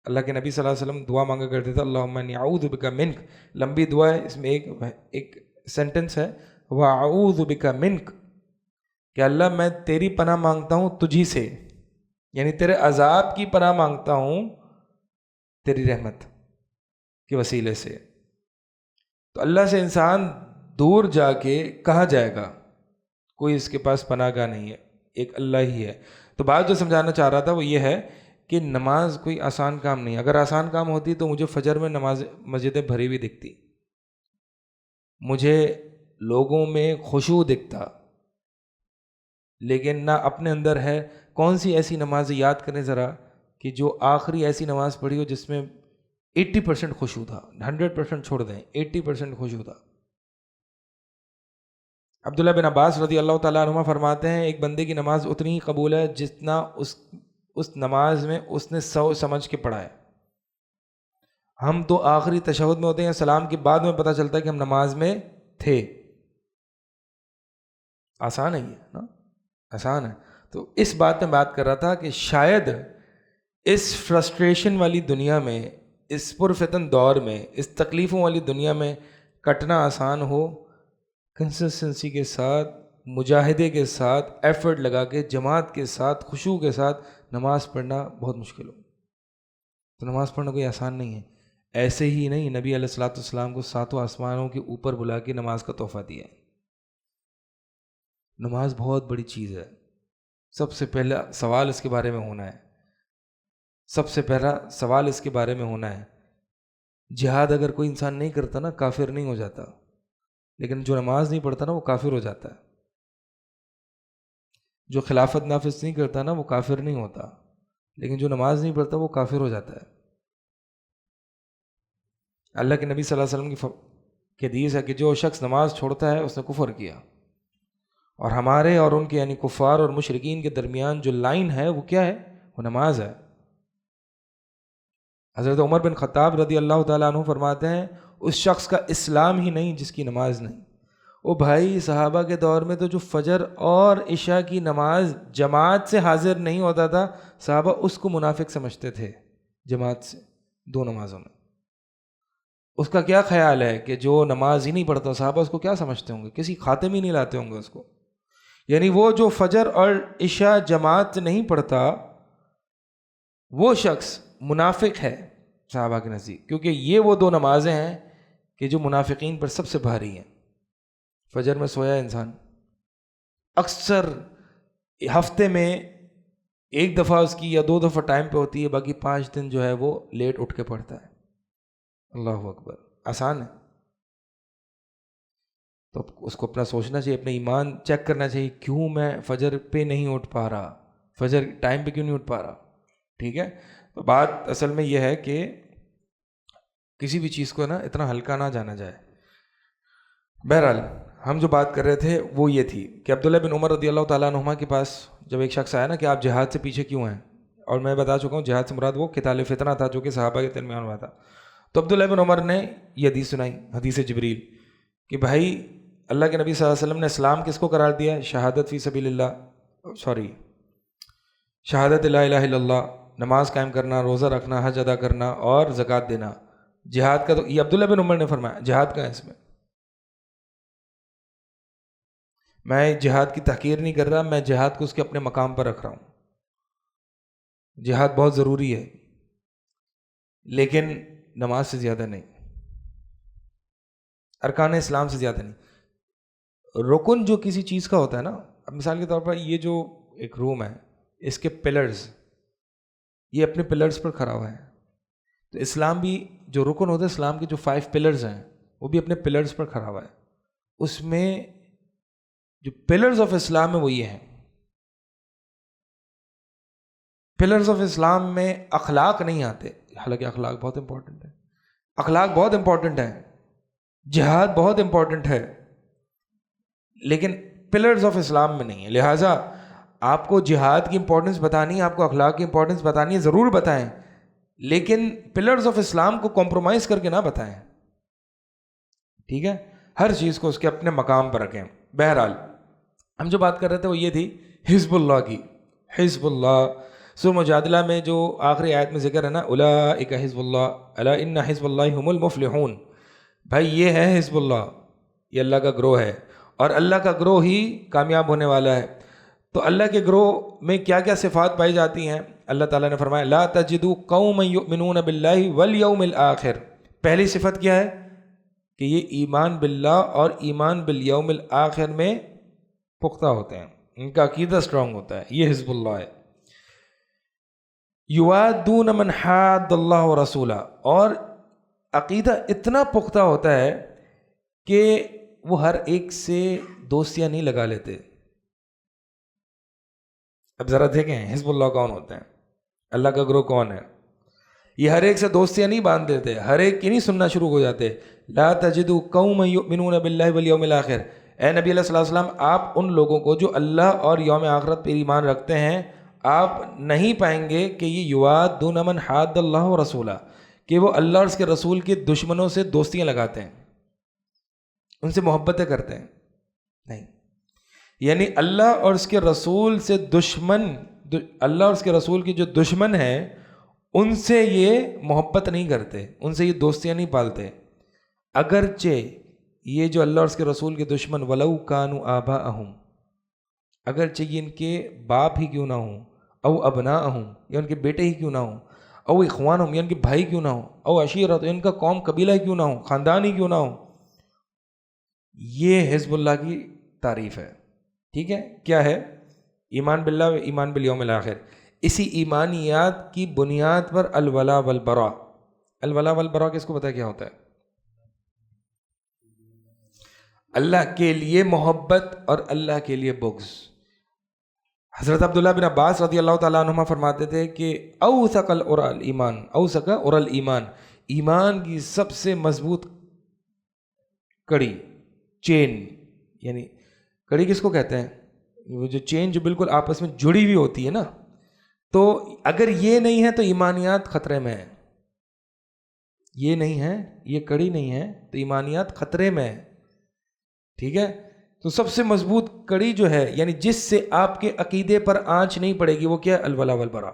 اللہ کے نبی صلی اللہ علیہ وسلم دعا مانگا کرتے تھے، اللہم انی اعوذ بک منک. لمبی دعا ہے، اس میں ایک سینٹنس ہے، واعوذ بک منک، کہ اللہ میں تیری پناہ مانگتا ہوں تجھی سے، یعنی تیرے عذاب کی پناہ مانگتا ہوں تیری رحمت کے وسیلے سے. تو اللہ سے انسان دور جا کے کہاں جائے گا؟ کوئی اس کے پاس پناہ گاہ نہیں ہے، ایک اللہ ہی ہے. تو بات جو سمجھانا چاہ رہا تھا وہ یہ ہے کہ نماز کوئی آسان کام نہیں. اگر آسان کام ہوتی تو مجھے فجر میں نماز مسجدیں بھری ہوئی دکھتی، مجھے لوگوں میں خشوع دکھتا، لیکن نہ اپنے اندر ہے. کون سی ایسی نماز یاد کریں ذرا کہ جو آخری ایسی نماز پڑھی ہو جس میں 80% خشوع تھا؟ 100% چھوڑ دیں، 80% خشوع تھا. عبداللہ بن عباس رضی اللہ تعالیٰ عنہ فرماتے ہیں ایک بندے کی نماز اتنی ہی قبول ہے جتنا اس نماز میں اس نے سوچ سمجھ کے پڑھا ہے. ہم تو آخری تشہد میں ہوتے ہیں، سلام کے بعد میں پتہ چلتا ہے کہ ہم نماز میں تھے. آسان ہے یہ نا، آسان ہے. تو اس بات میں بات کر رہا تھا کہ شاید اس فرسٹریشن والی دنیا میں، اس پرفتن دور میں، اس تکلیفوں والی دنیا میں کٹنا آسان ہو. کنسسٹنسی کے ساتھ، مجاہدے کے ساتھ، ایفرٹ لگا کے، جماعت کے ساتھ، خشوع کے ساتھ نماز پڑھنا بہت مشکل ہو. تو نماز پڑھنا کوئی آسان نہیں ہے. ایسے ہی نہیں، نبی علیہ الصلوۃ والسلام کو 7 آسمانوں کے اوپر بلا کے نماز کا تحفہ دیا ہے. نماز بہت بڑی چیز ہے. سب سے پہلا سوال اس کے بارے میں ہونا ہے، سب سے پہلا سوال اس کے بارے میں ہونا ہے. جہاد اگر کوئی انسان نہیں کرتا نا، کافر نہیں ہو جاتا، لیکن جو نماز نہیں پڑھتا نا وہ کافر ہو جاتا ہے. جو خلافت نافذ نہیں کرتا نا وہ کافر نہیں ہوتا، لیکن جو نماز نہیں پڑھتا وہ کافر ہو جاتا ہے. اللہ کے نبی صلی اللہ علیہ وسلم کی حدیث ہے کہ جو شخص نماز چھوڑتا ہے اس نے کفر کیا. اور ہمارے اور ان کے یعنی کفار اور مشرکین کے درمیان جو لائن ہے وہ کیا ہے؟ وہ نماز ہے. حضرت عمر بن خطاب رضی اللہ تعالیٰ عنہ فرماتے ہیں اس شخص کا اسلام ہی نہیں جس کی نماز نہیں. او بھائی، صحابہ کے دور میں تو جو فجر اور عشاء کی نماز جماعت سے حاضر نہیں ہوتا تھا، صحابہ اس کو منافق سمجھتے تھے. جماعت سے 2 نمازوں میں اس کا کیا خیال ہے کہ جو نماز ہی نہیں پڑھتا، صحابہ اس کو کیا سمجھتے ہوں گے؟ کسی خاتم ہی نہیں لاتے ہوں گے اس کو. یعنی وہ جو فجر اور عشاء جماعت سے نہیں پڑھتا وہ شخص منافق ہے صحابہ کے نزدیک، کیونکہ یہ وہ 2 نمازیں ہیں کہ جو منافقین پر سب سے بھاری ہیں. فجر میں سویا انسان اکثر ہفتے میں 1 دفعہ اس کی یا 2 دفعہ ٹائم پہ ہوتی ہے، باقی 5 دن جو ہے وہ لیٹ اٹھ کے پڑھتا ہے. اللہ اکبر. آسان ہے؟ تو اس کو اپنا سوچنا چاہیے، اپنا ایمان چیک کرنا چاہیے، کیوں میں فجر پہ نہیں اٹھ پا رہا، فجر ٹائم پہ کیوں نہیں اٹھ پا رہا. ٹھیک ہے؟ تو بات اصل میں یہ ہے کہ کسی بھی چیز کو نا اتنا ہلکا نہ جانا جائے. بہرحال ہم جو بات کر رہے تھے وہ یہ تھی کہ عبداللہ بن عمر رضی اللہ تعالیٰ عنہما کے پاس جب ایک شخص آیا نا کہ آپ جہاد سے پیچھے کیوں ہیں، اور میں بتا چکا ہوں جہاد سے مراد وہ قتال فتنہ تھا جو کہ صحابہ کے درمیان ہوا تھا. تو عبداللہ بن عمر نے یہ حدیث سنائی، حدیث جبریل، کہ بھائی اللہ کے نبی صلی اللہ علیہ وسلم نے اسلام کس کو قرار دیا؟ شہادت فی سبیل اللہ، شہادت لا الہ الا اللہ، نماز قائم کرنا، روزہ رکھنا، حج ادا کرنا اور زکوٰۃ دینا. جہاد کا تو یہ عبداللہ بن عمر نے فرمایا، جہاد کا ہے اس میں. میں جہاد کی تحقیر نہیں کر رہا، میں جہاد کو اس کے اپنے مقام پر رکھ رہا ہوں. جہاد بہت ضروری ہے لیکن نماز سے زیادہ نہیں، ارکان اسلام سے زیادہ نہیں. رکن جو کسی چیز کا ہوتا ہے نا، اب مثال کے طور پر یہ جو ایک روم ہے اس کے پلرز، یہ اپنے پلرز پر کھڑا ہوا ہے. تو اسلام بھی جو رکن ہوتا ہے، اسلام کے جو 5 پلرز ہیں وہ بھی اپنے پلرز پر کھڑا ہوا ہے. اس میں جو پلرز آف اسلام ہے وہ یہ ہیں. پلرز آف اسلام میں اخلاق نہیں آتے، حالانکہ اخلاق بہت امپورٹنٹ ہے، اخلاق بہت امپورٹنٹ ہے، جہاد بہت امپورٹنٹ ہے، لیکن پلرز آف اسلام میں نہیں ہے. لہٰذا آپ کو جہاد کی امپورٹنس بتانی ہے، آپ کو اخلاق کی امپورٹنس بتانی ہے، ضرور بتائیں، لیکن پلرز آف اسلام کو کمپرومائز کر کے نہ بتائیں. ٹھیک ہے، ہر چیز کو اس کے اپنے مقام پر رکھیں. بہرحال ہم جو بات کر رہے تھے وہ یہ تھی حزب اللہ کی. حزب اللہ سورہ مجادلہ میں جو آخری آیت میں ذکر ہے نا، اولئک حزب اللہ الا ان حزب اللہ هم المفلحون. بھائی یہ ہے حزب اللہ، یہ اللہ کا گروہ ہے، اور اللہ کا گروہ ہی کامیاب ہونے والا ہے. تو اللہ کے گروہ میں کیا کیا صفات پائی جاتی ہیں؟ اللہ تعالیٰ نے فرمایا لا تجدوا قوما یؤمنون باللہ والیوم الآخر. پہلی صفت کیا ہے؟ کہ یہ ایمان باللہ اور ایمان بالیوم الآخر میں پختہ ہوتے ہیں، ان کا عقیدہ اسٹرانگ ہوتا ہے. یہ حزب اللہ ہے. یوادون من حاد اللہ ورسولہ، اور عقیدہ اتنا پختہ ہوتا ہے کہ وہ ہر ایک سے دوستیاں نہیں لگا لیتے. اب ذرا دیکھیں حزب اللہ کون ہوتے ہیں، اللہ کا گروہ کون ہے. یہ ہر ایک سے دوستیاں نہیں باندھ دیتے، ہر ایک کی نہیں سننا شروع ہو جاتے. لا تجدوا قوما یؤمنون باللہ والیوم الآخر. اے نبی علیہ الصلوۃ والسلام، آپ ان لوگوں کو جو اللہ اور یوم آخرت پر ایمان رکھتے ہیں، آپ نہیں پائیں گے کہ یہ یوادون من حاد اللہ ورسولہ، کہ وہ اللہ اور اس کے رسول کے دشمنوں سے دوستیاں لگاتے ہیں، ان سے محبتیں کرتے ہیں. نہیں، یعنی اللہ اور اس کے رسول سے دشمن، اللہ اور اس کے رسول کے جو دشمن ہیں ان سے یہ محبت نہیں کرتے، ان سے یہ دوستیاں نہیں پالتے. اگرچہ یہ جو اللہ اور اس کے رسول کے دشمن ولو کانوا آباءہم، اگرچہ یہ ان کے باپ ہی کیوں نہ ہوں، او ابناءہم، یا ان کے بیٹے ہی کیوں نہ ہوں، او اخوانہم، یا ان کے بھائی کیوں نہ ہوں، او عشیرت، یا ان کا قوم قبیلہ ہی کیوں نہ ہوں، خاندان ہی کیوں نہ ہوں. یہ حزب اللہ کی تعریف ہے. ٹھیک ہے، کیا ہے؟ ایمان باللہ و ایمان بالیوم الآخر. اسی ایمانیات کی بنیاد پر الولا والبرا. الولا والبرا کس کو پتہ کیا ہوتا ہے؟ اللہ کے لیے محبت اور اللہ کے لیے بغض. حضرت عبداللہ بن عباس رضی اللہ تعالیٰ عنہما فرماتے تھے کہ اوثق العرى الایمان، اوثق عرى الایمان، ایمان کی سب سے مضبوط کڑی، چین، یعنی کڑی کس کو کہتے ہیں؟ وہ جو چین جو بالکل آپس میں جڑی ہوئی ہوتی ہے نا، تو اگر یہ نہیں ہے تو ایمانیات خطرے میں ہے. یہ نہیں ہے، یہ کڑی نہیں ہے تو ایمانیات خطرے میں ہے. ٹھیک ہے، تو سب سے مضبوط کڑی جو ہے، یعنی جس سے آپ کے عقیدے پر آنچ نہیں پڑے گی، وہ کیا ہے؟ الولا والبرا.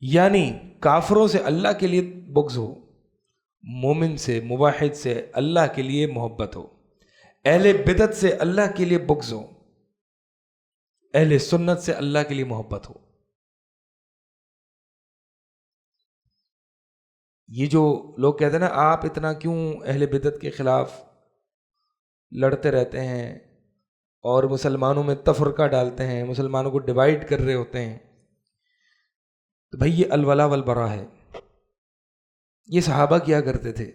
یعنی کافروں سے اللہ کے لیے بغض ہو، مومن سے، موحد سے اللہ کے لیے محبت ہو، اہل بدعت سے اللہ کے لیے بغض ہو، اہل سنت سے اللہ کے لیے محبت ہو. یہ جو لوگ کہتے ہیں نا آپ اتنا کیوں اہل بدعت کے خلاف لڑتے رہتے ہیں اور مسلمانوں میں تفرقہ ڈالتے ہیں، مسلمانوں کو ڈیوائیڈ کر رہے ہوتے ہیں، تو بھائی یہ الولا والبرا ہے. یہ صحابہ کیا کرتے تھے.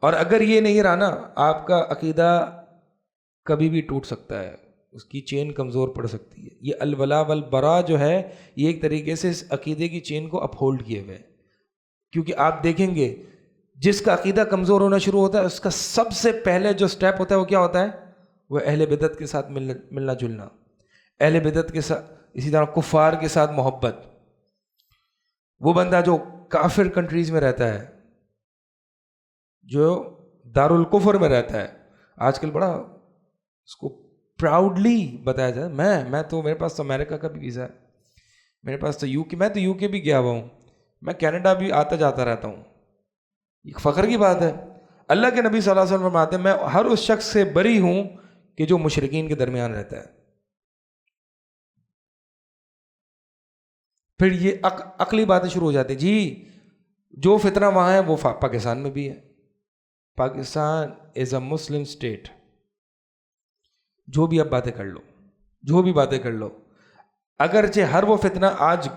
اور اگر یہ نہیں رہا نا، آپ کا عقیدہ کبھی بھی ٹوٹ سکتا ہے، اس کی چین کمزور پڑ سکتی ہے. یہ الولا والبرا جو ہے یہ ایک طریقے سے اس عقیدے کی چین کو اپہولڈ کیے ہوئے، کیونکہ آپ دیکھیں گے جس کا عقیدہ کمزور ہونا شروع ہوتا ہے اس کا سب سے پہلے جو سٹیپ ہوتا ہے وہ کیا ہوتا ہے؟ وہ اہل بدعت کے ساتھ ملنا جلنا، اہل بدعت کے ساتھ، اسی طرح کفار کے ساتھ محبت. وہ بندہ جو کافر کنٹریز میں رہتا ہے، جو دارالکفر میں رہتا ہے، آج کل بڑا اس کو پراؤڈلی بتایا جائے، میں تو میرے پاس تو امریکہ کا بھی ویزا ہے، میرے پاس تو میں تو یو کے بھی گیا ہوا ہوں، میں کینیڈا بھی آتا جاتا رہتا ہوں. ایک فخر کی بات ہے. اللہ کے نبی صلی اللہ علیہ وسلم فرماتے ہیں میں ہر اس شخص سے بری ہوں کہ جو مشرکین کے درمیان رہتا ہے. پھر یہ عقلی باتیں شروع ہو جاتی ہیں. جی جو فتنہ وہاں ہے وہ پاکستان میں بھی ہے. پاکستان از اے مسلم اسٹیٹ. جو بھی آپ باتیں کر لو، جو بھی باتیں کر لو، اگرچہ ہر وہ فتنہ آج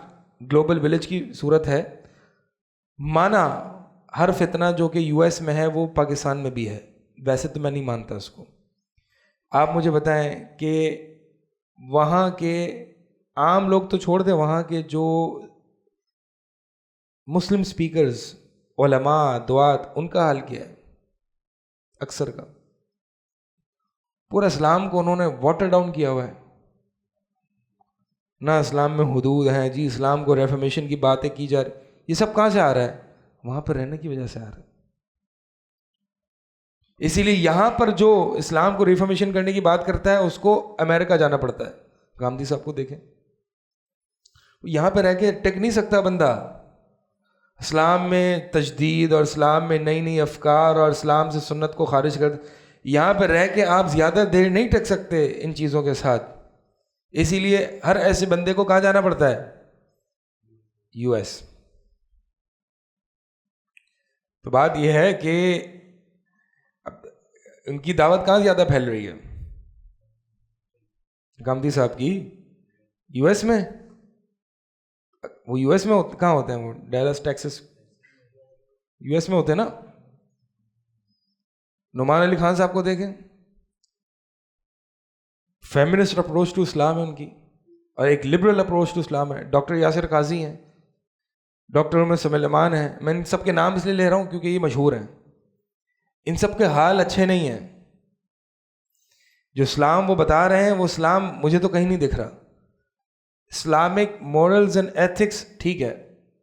گلوبل ولیج کی صورت ہے، مانا ہر فتنہ جو کہ یو ایس میں ہے وہ پاکستان میں بھی ہے، ویسے تو میں نہیں مانتا اس کو. آپ مجھے بتائیں کہ وہاں کے عام لوگ تو چھوڑ دیں، وہاں کے جو مسلم سپیکرز، علماء، دعات، ان کا حال کیا ہے؟ اکثر کا پورا اسلام کو انہوں نے واٹر ڈاؤن کیا ہوا ہے. نہ اسلام میں حدود ہیں، جی اسلام کو ریفارمیشن کی باتیں کی جا رہی. یہ سب کہاں سے آ رہا ہے؟ وہاں پر رہنے کی وجہ سے آ رہا ہے. اسی لیے یہاں پر جو اسلام کو ریفارمیشن کرنے کی بات کرتا ہے اس کو امریکہ جانا پڑتا ہے. گاندھی صاحب کو دیکھیں، یہاں پہ رہ کے ٹک نہیں سکتا بندہ. اسلام میں تجدید اور اسلام میں نئی نئی افکار اور اسلام سے سنت کو خارج کر، یہاں پہ رہ کے آپ زیادہ دیر نہیں ٹک سکتے ان چیزوں کے ساتھ. اسی لیے ہر ایسے بندے کو کہاں جانا پڑتا ہے؟ U S. تو بات یہ ہے کہ ان کی دعوت کہاں زیادہ پھیل رہی ہے؟ گاندھی صاحب کی یو ایس میں. وہ یو ایس میں کہاں ہوتے ہیں؟ وہ ڈیلس ٹیکسس یو ایس میں ہوتے ہیں نا. نعمان علی خان صاحب کو دیکھیں، فیمنسٹ اپروچ ٹو اسلام ہے ان کی، اور ایک لبرل اپروچ ٹو اسلام ہے. ڈاکٹر یاسر قاضی ہیں، ڈاکٹر عمر سلیمان ہیں. میں ان سب کے نام اس لیے لے رہا ہوں کیونکہ یہ مشہور ہیں. ان سب کے حال اچھے نہیں ہیں. جو اسلام وہ بتا رہے ہیں وہ اسلام مجھے تو کہیں نہیں دکھ رہا. اسلامک مورلز اینڈ ایتھکس ٹھیک ہے،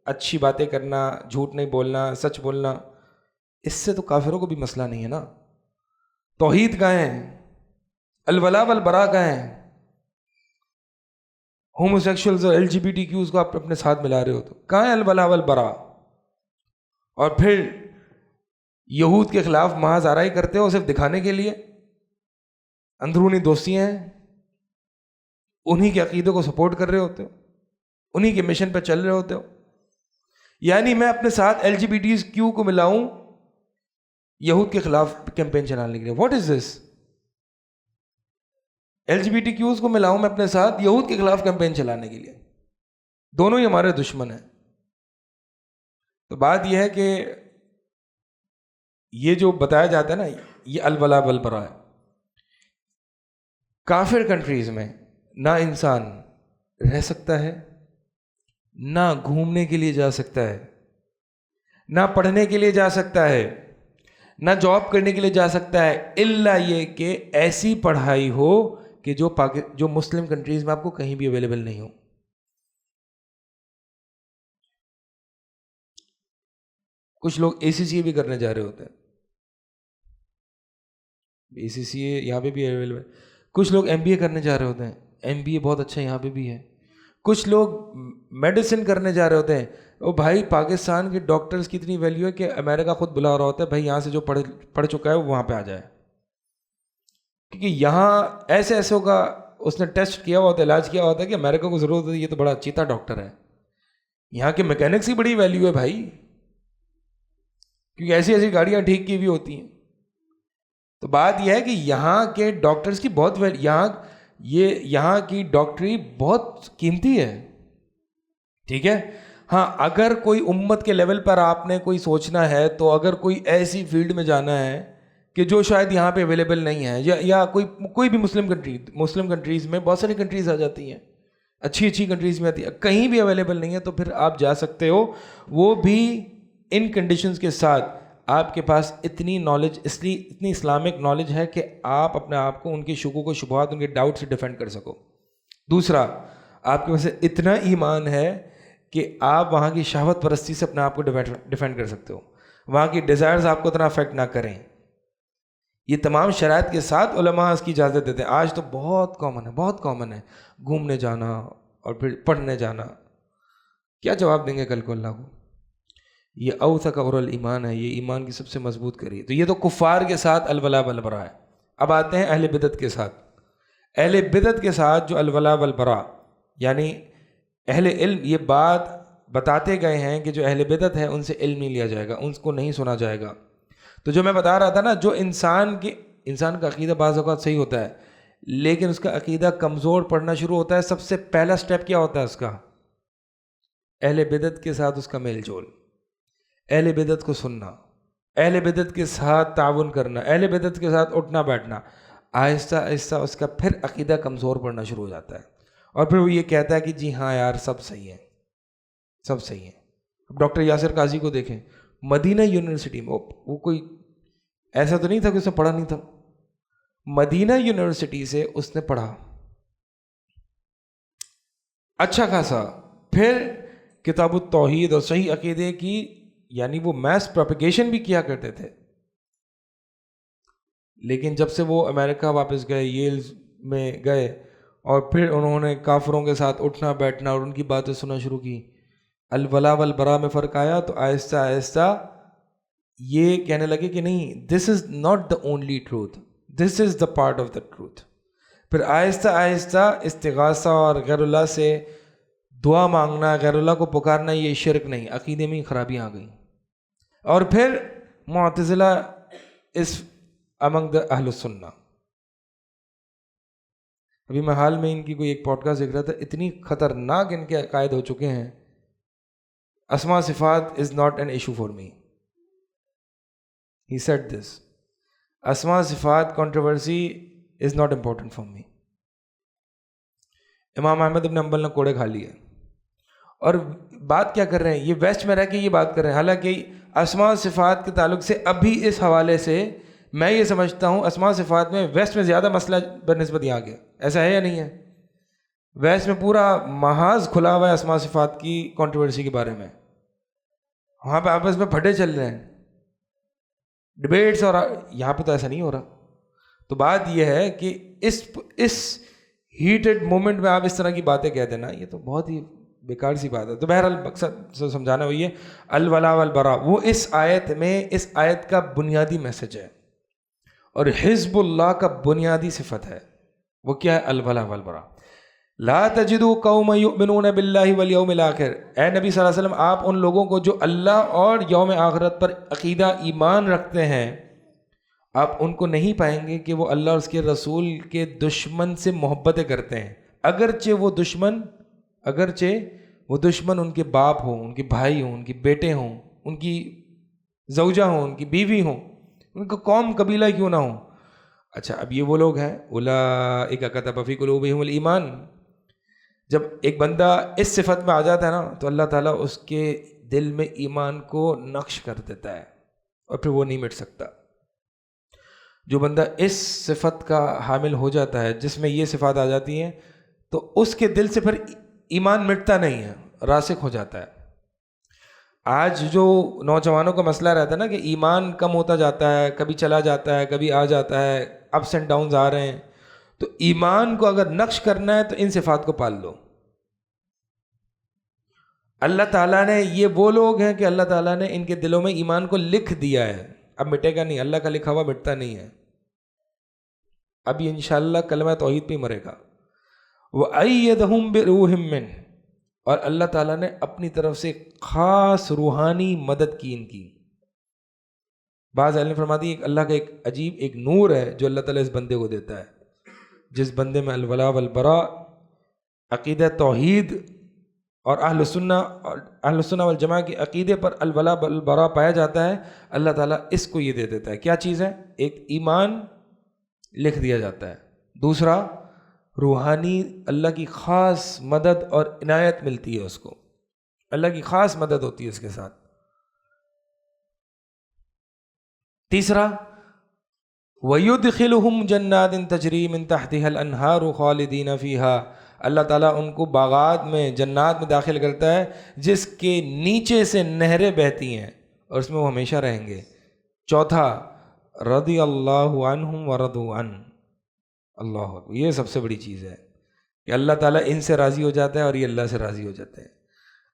اچھی باتیں کرنا، جھوٹ نہیں بولنا، سچ بولنا، اس سے تو کافروں کو بھی مسئلہ نہیں ہے نا. توحید کہاں ہے؟ الولا والبرا کہاں ہے؟ ہومو سیکشولز اور LGBTQs کو آپ اپنے ساتھ ملا رہے ہو تو کہاں ہے الولا والبرا؟ اور پھر یہود کے خلاف محض آرائی کرتے ہو صرف دکھانے کے لیے. اندرونی دوستیاں ہیں، انہی کے عقیدے کو سپورٹ کر رہے ہوتے ہو، انہی کے مشن پہ چل رہے ہوتے ہو. یعنی میں اپنے ساتھ LGBTQ کو ملاؤں یہود کے خلاف کیمپین چلانے کے لیے. What is this? LGBTQs کو ملاؤں میں اپنے ساتھ یہود کے خلاف کیمپین چلانے کے لیے. دونوں ہی ہمارے دشمن ہیں. تو بات یہ ہے کہ یہ جو بتایا جاتا ہے نا، یہ الولا والبرا ہے. کافر کنٹریز میں نہ انسان رہ سکتا ہے، نہ گھومنے کے لیے جا سکتا ہے، نہ پڑھنے کے لیے جا سکتا ہے، نہ جاب کرنے کے لیے جا سکتا ہے، الا یہ کہ ایسی پڑھائی ہو کہ جو مسلم کنٹریز میں آپ کو کہیں بھی اویلیبل نہیں ہو. کچھ لوگ ACCA بھی کرنے جا رہے ہوتے ہیں. ACCA یہاں پہ بھی اویلیبل ہے. کچھ لوگ MBA کرنے جا رہے ہوتے ہیں. MBA بہت اچھا یہاں پہ بھی ہے. کچھ لوگ میڈیسن کرنے جا رہے ہوتے ہیں. او بھائی پاکستان کے ڈاکٹرز کی اتنی ویلیو ہے کہ امریکہ خود بلا رہا ہوتا ہے بھائی یہاں سے جو پڑھ چکا ہے وہ وہاں پہ آ جائے. کیونکہ یہاں ایسے ایسوں کا اس نے ٹیسٹ کیا ہوا ہوتا ہے، علاج کیا ہوتا ہے کہ امریکہ کو ضرورت ہے یہ تو بڑا چیتا ڈاکٹر ہے. یہاں کے میکینکس کی بڑی ویلیو ہے بھائی، کیونکہ ایسی ایسی گاڑیاں ٹھیک کی بھی ہوتی ہیں. تو بات یہ ہے کہ یہاں کے ڈاکٹرز کی بہت یہاں کی ڈاکٹری بہت قیمتی ہے. ٹھیک ہے. ہاں اگر کوئی امت کے لیول پر آپ نے کوئی سوچنا ہے تو اگر کوئی ایسی فیلڈ میں جانا ہے کہ جو شاید یہاں پہ اویلیبل نہیں ہے، یا کوئی بھی مسلم کنٹریز میں بہت ساری کنٹریز آ جاتی ہیں، اچھی کنٹریز میں آتی ہے، کہیں بھی اویلیبل نہیں ہے تو پھر آپ جا سکتے ہو. وہ بھی ان کنڈیشنز کے ساتھ آپ کے پاس اتنی نالج، اتنی اسلامک نالج ہے کہ آپ اپنے آپ کو ان کی شکوک و شبہات، ان کے ڈاؤٹ سے ڈیفینڈ کر سکو. دوسرا، آپ کے پاس اتنا ایمان ہے کہ آپ وہاں کی شہوت پرستی سے اپنے آپ کو ڈیفینڈ کر سکتے ہو، وہاں کی ڈیزائرز آپ کو اتنا افیکٹ نہ کریں. یہ تمام شرائط کے ساتھ علماء اس کی اجازت دیتے ہیں. آج تو بہت کامن ہے گھومنے جانا اور پھر پڑھنے جانا. کیا جواب دیں گے کل کو اللہ کو؟ یہ اوثق اور الایمان ہے، یہ ایمان کی سب سے مضبوط کری ہے۔ تو یہ تو کفار کے ساتھ الولا والبرا ہے۔ اب آتے ہیں اہل بدعت کے ساتھ۔ اہل بدعت کے ساتھ جو الولا والبرا، یعنی اہل علم یہ بات بتاتے گئے ہیں کہ جو اہل بدعت ہے ان سے علم نہیں لیا جائے گا، ان کو نہیں سنا جائے گا۔ تو جو میں بتا رہا تھا نا، جو انسان کا عقیدہ بعض اوقات صحیح ہوتا ہے لیکن اس کا عقیدہ کمزور پڑنا شروع ہوتا ہے، سب سے پہلا سٹیپ کیا ہوتا ہے اس کا؟ اہل بدعت کے ساتھ اس کا میل جول، اہل بدعت کو سننا، اہل بدعت کے ساتھ تعاون کرنا، اہل بدعت کے ساتھ اٹھنا بیٹھنا۔ آہستہ آہستہ اس کا پھر عقیدہ کمزور پڑنا شروع ہو جاتا ہے، اور پھر وہ یہ کہتا ہے کہ جی ہاں یار سب صحیح ہے، سب صحیح ہے۔ اب ڈاکٹر یاسر قاضی کو دیکھیں، مدینہ یونیورسٹی میں وہ کوئی ایسا تو نہیں تھا کہ اس نے پڑھا نہیں تھا، مدینہ یونیورسٹی سے اس نے پڑھا اچھا خاصا، پھر کتاب التوحید اور صحیح عقیدے کی یعنی وہ میس پروپیگیشن بھی کیا کرتے تھے۔ لیکن جب سے وہ امریکہ واپس گئے، ییل میں گئے، اور پھر انہوں نے کافروں کے ساتھ اٹھنا بیٹھنا اور ان کی باتیں سننا شروع کی، الولا والبرا میں فرق آیا، تو آہستہ آہستہ یہ کہنے لگے کہ نہیں، this is not the only truth, this is the part of the truth. پھر آہستہ آہستہ استغاثہ اور غیر اللہ سے دعا مانگنا، غیر اللہ کو پکارنا، یہ شرک نہیں، عقیدے میں خرابیاں آ گئیں۔ اور پھر معتزلہ اس امنگ دا اہل السنہ۔ ابھی میں حال میں ان کی کوئی ایک پوڈ کاسٹ دیکھ رہا تھا، اتنی خطرناک ان کے عقائد ہو چکے ہیں۔ اسماء صفات is not an issue for me, he said this, اسماء صفات controversy is not important for me. Imam Ahmad بن حنبل نے کوڑے کھا لیے، اور بات کیا کر رہے ہیں؟ یہ ویسٹ میں رہ کے یہ بات کر رہے ہیں، حالانکہ اسماء صفات کے تعلق سے ابھی اس حوالے سے میں یہ سمجھتا ہوں اسماء صفات میں ویسٹ میں زیادہ مسئلہ بنسبت یہاں گیا، ایسا ہے یا نہیں ہے؟ ویسٹ میں پورا محاذ کھلا ہوا ہے اسماء صفات کی کنٹروورسی کے بارے میں، وہاں پہ آپس میں پھٹے چل رہے ہیں، ڈبیٹس، اور یہاں پہ تو ایسا نہیں ہو رہا۔ تو بات یہ ہے کہ اس ہیٹڈ مومنٹ میں آپ اس طرح کی باتیں کہہ دینا، یہ تو بہت ہی بیکار سی بات ہے۔ تو بہرحال مقصد سمجھانا ہوئی ہے الولا والبرا، وہ اس آیت میں، اس آیت کا بنیادی میسج ہے، اور حزب اللہ کا بنیادی صفت ہے، وہ کیا ہے؟ الولا والبرا۔ لا تجدوا قوما یؤمنون باللہ والیوم الآخر، اے نبی صلی اللہ علیہ وسلم آپ ان لوگوں کو جو اللہ اور یوم آخرت پر عقیدہ ایمان رکھتے ہیں، آپ ان کو نہیں پائیں گے کہ وہ اللہ اور اس کے رسول کے دشمن سے محبتیں کرتے ہیں، اگرچہ وہ دشمن ان کے باپ ہوں، ان کے بھائی ہوں، ان کے بیٹے ہوں، ان کی زوجہ ہوں، ان کی بیوی ہوں، ان کا قوم قبیلہ کیوں نہ ہوں۔ اچھا، اب یہ وہ لوگ ہیں اولئک کتب فی قلوبہم الایمان، جب ایک بندہ اس صفت میں آ جاتا ہے نا تو اللہ تعالیٰ اس کے دل میں ایمان کو نقش کر دیتا ہے، اور پھر وہ نہیں مٹ سکتا۔ جو بندہ اس صفت کا حامل ہو جاتا ہے، جس میں یہ صفات آ جاتی ہیں، تو اس کے دل سے پھر ایمان مٹتا نہیں ہے، راسخ ہو جاتا ہے۔ آج جو نوجوانوں کا مسئلہ رہتا ہے نا کہ ایمان کم ہوتا جاتا ہے، کبھی چلا جاتا ہے، کبھی آ جاتا ہے، اپس اینڈ ڈاؤنز آ رہے ہیں، تو ایمان کو اگر نقش کرنا ہے تو ان صفات کو پال لو۔ اللہ تعالیٰ نے، یہ وہ لوگ ہیں کہ اللہ تعالیٰ نے ان کے دلوں میں ایمان کو لکھ دیا ہے، اب مٹے گا نہیں، اللہ کا لکھا ہوا مٹتا نہیں ہے، اب یہ انشاءاللہ کلمہ توحید پہ مرے گا۔ وَأَيَّدَهُمْ بِرُوحٍ مِّنْهُ، اور اللہ تعالیٰ نے اپنی طرف سے خاص روحانی مدد کی ان کی۔ بعض علم فرماتی ہے کہ اللہ کا ایک عجیب ایک نور ہے جو اللہ تعالیٰ اس بندے کو دیتا ہے، جس بندے میں الولا والبرا، عقیدہ توحید اور اہل سنہ والجماعہ کے عقیدے پر الولا والبرا پایا جاتا ہے، اللہ تعالیٰ اس کو یہ دے دیتا ہے۔ کیا چیز ہے؟ ایک ایمان لکھ دیا جاتا ہے، دوسرا روحانی اللہ کی خاص مدد اور عنایت ملتی ہے، اس کو اللہ کی خاص مدد ہوتی ہے اس کے ساتھ۔ تیسرا وَيُدْخِلُهُمْ جَنَّاتٍ تَجْرِي مِن تَحْتِهَا الْأَنْهَارُ خَالِدِينَ فِيهَا، اللہ تعالیٰ ان کو باغات میں، جنات میں داخل کرتا ہے جس کے نیچے سے نہریں بہتی ہیں، اور اس میں وہ ہمیشہ رہیں گے۔ چوتھا رضی اللہ عنہم ورضوا عنہ، اللہ اکبر، یہ سب سے بڑی چیز ہے کہ اللہ تعالیٰ ان سے راضی ہو جاتا ہے اور یہ اللہ سے راضی ہو جاتے ہیں۔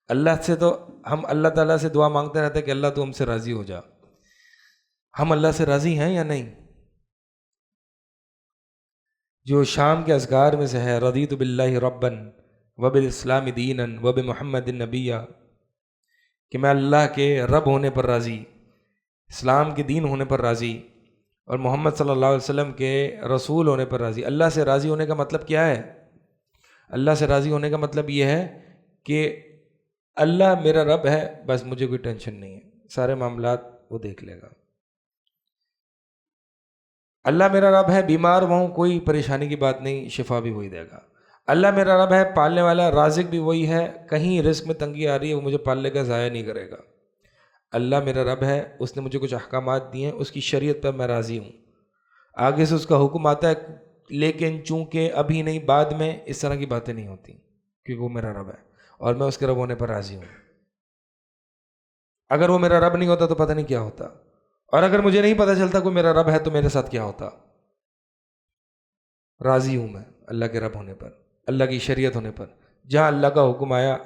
اللہ سے تو ہم اللہ تعالیٰ سے دعا مانگتے رہتے ہیں کہ اللہ تو ہم سے راضی ہو جا. ہم اللہ سے راضی ہیں یا نہیں؟ جو شام کے اذکار میں سے ہے، رضیت باللہ ربا وبالاسلام دینا وبمحمد نبیا، کہ میں اللہ کے رب ہونے پر راضی، اسلام کے دین ہونے پر راضی، اور محمد صلی اللہ علیہ وسلم کے رسول ہونے پر راضی. اللہ سے راضی ہونے کا مطلب کیا ہے؟ اللہ سے راضی ہونے کا مطلب یہ ہے کہ اللہ میرا رب ہے، بس مجھے کوئی ٹینشن نہیں ہے، سارے معاملات وہ دیکھ لے گا. اللہ میرا رب ہے، بیمار ہوں کوئی پریشانی کی بات نہیں، شفا بھی وہی دے گا. اللہ میرا رب ہے، پالنے والا، رازق بھی وہی ہے، کہیں رزق میں تنگی آ رہی ہے وہ مجھے پالنے کا ضائع نہیں کرے گا. اللہ میرا رب ہے، اس نے مجھے کچھ احکامات دیے ہیں، اس کی شریعت پر میں راضی ہوں. آگے سے اس کا حکم آتا ہے لیکن چونکہ ابھی نہیں بعد میں، اس طرح کی باتیں نہیں ہوتی، کیونکہ وہ میرا رب ہے اور میں اس کے رب ہونے پر راضی ہوں. اگر وہ میرا رب نہیں ہوتا تو پتہ نہیں کیا ہوتا، اور اگر مجھے نہیں پتہ چلتا کوئی میرا رب ہے تو میرے ساتھ کیا ہوتا. راضی ہوں میں اللہ کے رب ہونے پر، اللہ کی شریعت ہونے پر. جہاں اللہ کا حکم آیا،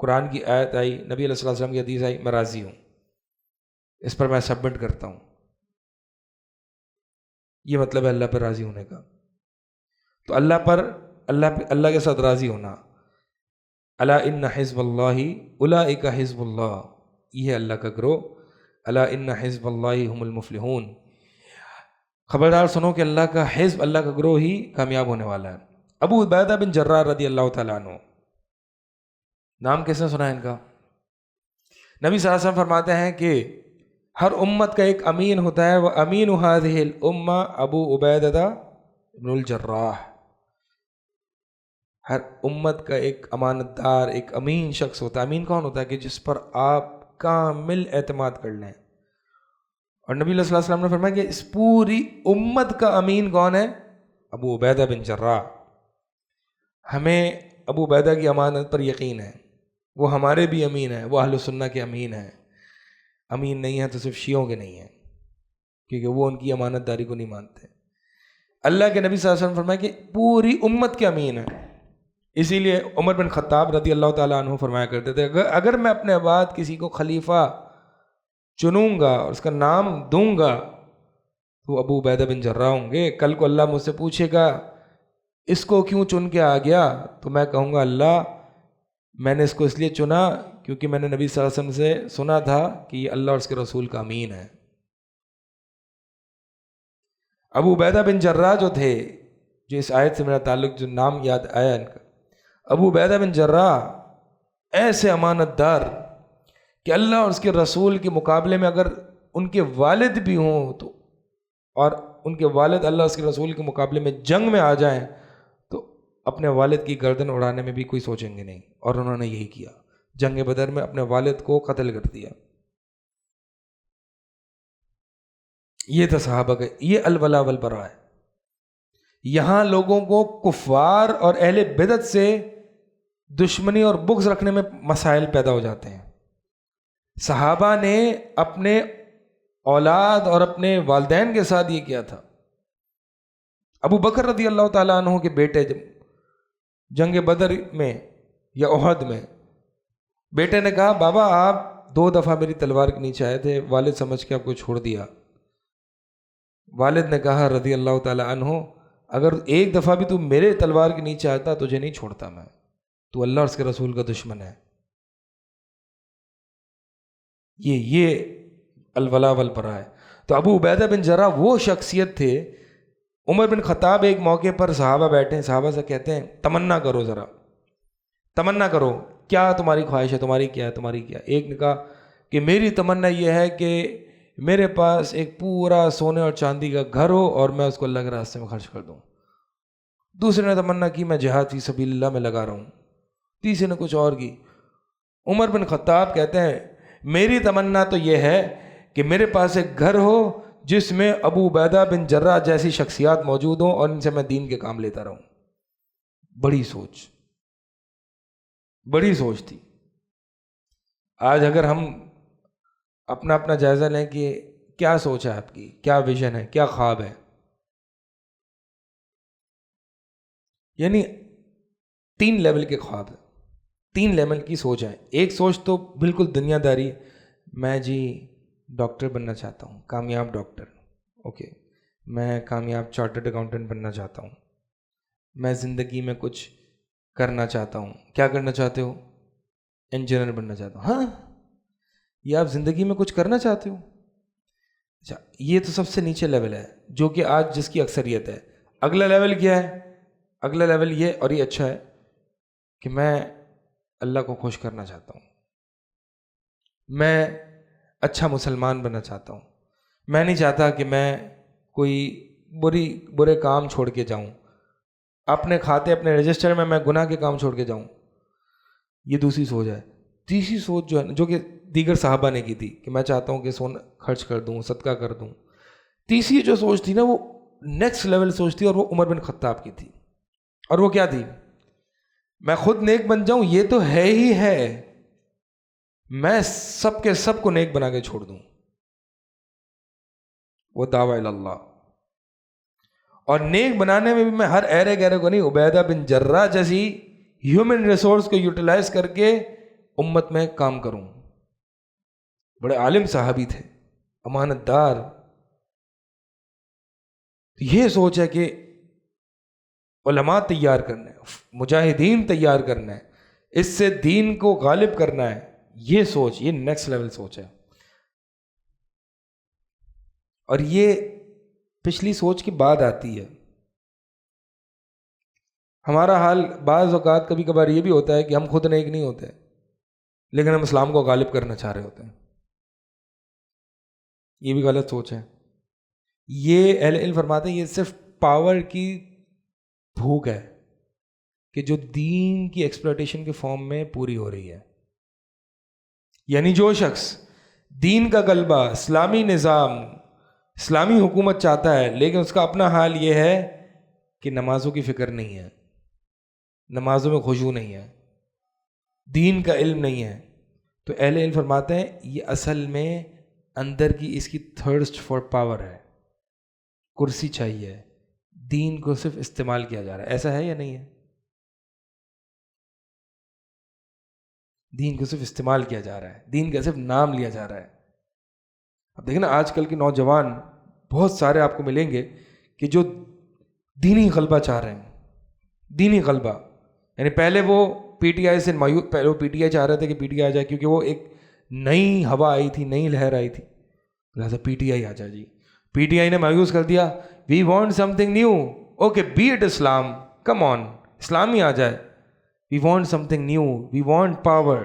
قرآن کی آیت آئی، نبی علیہ الصلوۃ والسلام کی حدیث آئی، میں راضی ہوں، اس پر میں سبمٹ کرتا ہوں. یہ مطلب ہے اللہ پر راضی ہونے کا. تو اللہ کے ساتھ راضی ہونا. الا ان حزب اللہ اولئک حزب اللہ، یہ ہے اللہ کا گروہ. الا ان حزب اللہ هم المفلحون، خبردار سنو کہ اللہ کا حزب، اللہ کا گروہ ہی کامیاب ہونے والا ہے. ابو عبیدہ بن جراح رضی اللہ تعالیٰ عنہ، نام کس نے سنا ہے ان کا؟ نبی صلی اللہ علیہ وسلم فرماتے ہیں کہ ہر امت کا ایک امین ہوتا ہے، وہ امین هذه الامہ ابو عبیدہ بن الجراح. ہر امت کا ایک امانت دار، ایک امین شخص ہوتا ہے. امین کون ہوتا ہے؟ کہ جس پر آپ کامل اعتماد کر لیں. اور نبی صلی اللہ علیہ وسلم نے فرمایا کہ اس پوری امت کا امین کون ہے؟ ابو عبیدہ بن جراح. ہمیں ابو عبیدہ کی امانت پر یقین ہے، وہ ہمارے بھی امین ہیں، وہ اہل سنہ کے امین ہیں. امین نہیں ہے تو صرف شیعوں کے نہیں ہیں، کیونکہ وہ ان کی امانت داری کو نہیں مانتے. اللہ کے نبی صلی اللہ علیہ وسلم فرمایا کہ پوری امت کے امین ہیں. اسی لیے عمر بن خطاب رضی اللہ تعالیٰ عنہ فرمایا کرتے تھے اگر میں اپنے بعد کسی کو خلیفہ چنوں گا اور اس کا نام دوں گا تو ابو عبیدہ بن جراح ہوں گے. کل کو اللہ مجھ سے پوچھے گا اس کو کیوں چن کے آ گیا، تو میں کہوں گا اللہ میں نے اس کو اس لیے چنا کیونکہ میں نے نبی صلی اللہ علیہ وسلم سے سنا تھا کہ یہ اللہ اور اس کے رسول کا امین ہے. ابو عبیدہ بن جراح جو تھے، جو اس آیت سے میرا تعلق، جو نام یاد آیا ان کا، ابو عبیدہ بن جراح ایسے امانت دار کہ اللہ اور اس کے رسول کے مقابلے میں اگر ان کے والد بھی ہوں تو، اور ان کے والد اللہ اور اس کے رسول کے مقابلے میں جنگ میں آ جائیں تو اپنے والد کی گردن اڑانے میں بھی کوئی سوچیں گے نہیں. اور انہوں نے یہی کیا، جنگ بدر میں اپنے والد کو قتل کر دیا. یہ تھا صحابہ کا، یہ الولا والبراء ہے. یہاں لوگوں کو کفار اور اہل بدعت سے دشمنی اور بغض رکھنے میں مسائل پیدا ہو جاتے ہیں. صحابہ نے اپنے اولاد اور اپنے والدین کے ساتھ یہ کیا تھا. ابو بکر رضی اللہ تعالیٰ عنہ کے بیٹے جب جنگ بدر میں یا احد میں، بیٹے نے کہا بابا آپ 2 دفعہ میری تلوار کے نیچے آئے تھے، والد سمجھ کے آپ کو چھوڑ دیا. والد نے کہا رضی اللہ تعالیٰ عنہ اگر ایک دفعہ بھی تو میرے تلوار کے نیچے آتا تجھے نہیں چھوڑتا میں، تو اللہ اور اس کے رسول کا دشمن ہے. یہ الولا والبراء ہے. تو ابو عبیدہ بن جراح وہ شخصیت تھے. عمر بن خطاب ایک موقع پر صحابہ بیٹھے ہیں، صحابہ سے کہتے ہیں تمنا کرو، ذرا تمنا کرو، کیا تمہاری خواہش ہے، تمہاری کیا ہے، تمہاری کیا. ایک نے کہا کہ میری تمنا یہ ہے کہ میرے پاس ایک پورا سونے اور چاندی کا گھر ہو اور میں اس کو اللہ کے راستے میں خرچ کر دوں. دوسرے نے تمنا کی میں جہاد فی سبیل اللہ میں لگا رہا ہوں. تیسرے نے کچھ اور کی. عمر بن خطاب کہتے ہیں میری تمنا تو یہ ہے کہ میرے پاس ایک گھر ہو جس میں ابو عبیدہ بن جراح جیسی شخصیات موجود ہوں اور ان سے میں دین کے کام لیتا رہوں. بڑی سوچ تھی. آج اگر ہم اپنا اپنا جائزہ لیں کہ کیا سوچ ہے آپ کی، کیا ویژن ہے، کیا خواب ہے. یعنی 3 لیول کے خواب ہیں، 3 لیول کی سوچ ہے. ایک سوچ تو بالکل دنیا داری، میں جی ڈاکٹر بننا چاہتا ہوں، کامیاب ڈاکٹر، اوکے. میں کامیاب چارٹرڈ اکاؤنٹنٹ بننا چاہتا ہوں. میں زندگی میں کچھ کرنا چاہتا ہوں. کیا کرنا چاہتے ہو؟ انجینئر بننا چاہتا ہوں. ہاں، یہ آپ زندگی میں کچھ کرنا چاہتے ہو؟ اچھا، یہ تو سب سے نیچے لیول ہے جو کہ آج جس کی اکثریت ہے. اگلا لیول کیا ہے؟ اگلا لیول یہ، اور یہ اچھا ہے، کہ میں اللہ کو خوش کرنا چاہتا ہوں، میں اچھا مسلمان بننا چاہتا ہوں. میں نہیں چاہتا کہ میں کوئی برے کام چھوڑ کے جاؤں، اپنے کھاتے اپنے رجسٹر میں گناہ کے کام چھوڑ کے جاؤں. یہ دوسری سوچ ہے. تیسری سوچ جو ہے، جو کہ دیگر صحابہ نے کی تھی، کہ میں چاہتا ہوں کہ سونا خرچ کر دوں، صدقہ کر دوں. تیسری جو سوچ تھی نا، وہ نیکسٹ لیول سوچ تھی، اور وہ عمر بن خطاب کی تھی. اور وہ کیا تھی؟ میں خود نیک بن جاؤں یہ تو ہے ہی ہے، میں سب کے سب کو نیک بنا کے چھوڑ دوں. وہ دعویٰ اللہ. اور نیک بنانے میں بھی میں ہر ایرے گہرے کو نہیں، عبیدہ بن جراح جیسی ہیومن ریسورس کو یوٹیلائز کر کے امت میں کام کروں. بڑے عالم صحابی تھے، امانت دار. یہ سوچ ہے کہ علماء تیار کرنا ہے، مجاہدین تیار کرنا ہے، اس سے دین کو غالب کرنا ہے. یہ سوچ، یہ نیکسٹ لیول سوچ ہے. اور یہ پچھلی سوچ کے بعد آتی ہے. ہمارا حال بعض اوقات کبھی کبھار یہ بھی ہوتا ہے کہ ہم خود نیک نہیں ہوتے، لیکن ہم اسلام کو غالب کرنا چاہ رہے ہوتے ہیں. یہ بھی غلط سوچ ہے. یہ اہل علم فرماتے ہیں یہ صرف پاور کی بھوک ہے کہ جو دین کی ایکسپلوٹیشن کے فارم میں پوری ہو رہی ہے. یعنی جو شخص دین کا غلبہ، اسلامی نظام، اسلامی حکومت چاہتا ہے، لیکن اس کا اپنا حال یہ ہے کہ نمازوں کی فکر نہیں ہے، نمازوں میں خشوع نہیں ہے، دین کا علم نہیں ہے، تو اہل علم فرماتے ہیں یہ اصل میں اندر کی اس کی تھرسٹ فار پاور ہے. کرسی چاہیے، دین کو صرف استعمال کیا جا رہا ہے. ایسا ہے یا نہیں ہے؟ دین کو صرف استعمال کیا جا رہا ہے، دین کا صرف نام لیا جا رہا ہے. اب دیکھیں نا، آج کل کے نوجوان بہت سارے آپ کو ملیں گے کہ جو دینی غلبہ چاہ رہے ہیں. دینی غلبہ یعنی پہلے وہ پی ٹی آئی سے مایوس، پہلے وہ پی ٹی آئی چاہ رہے تھے کہ پی ٹی آئی آ جائے، کیونکہ وہ ایک نئی ہوا آئی تھی، نئی لہر آئی تھی، لہٰذا پی ٹی آئی آ جائے. جی پی ٹی آئی نے مایوس کر دیا. We want something new. Okay, be it Islam, come on, Islam ہی آ جائے. We want something new, we want power,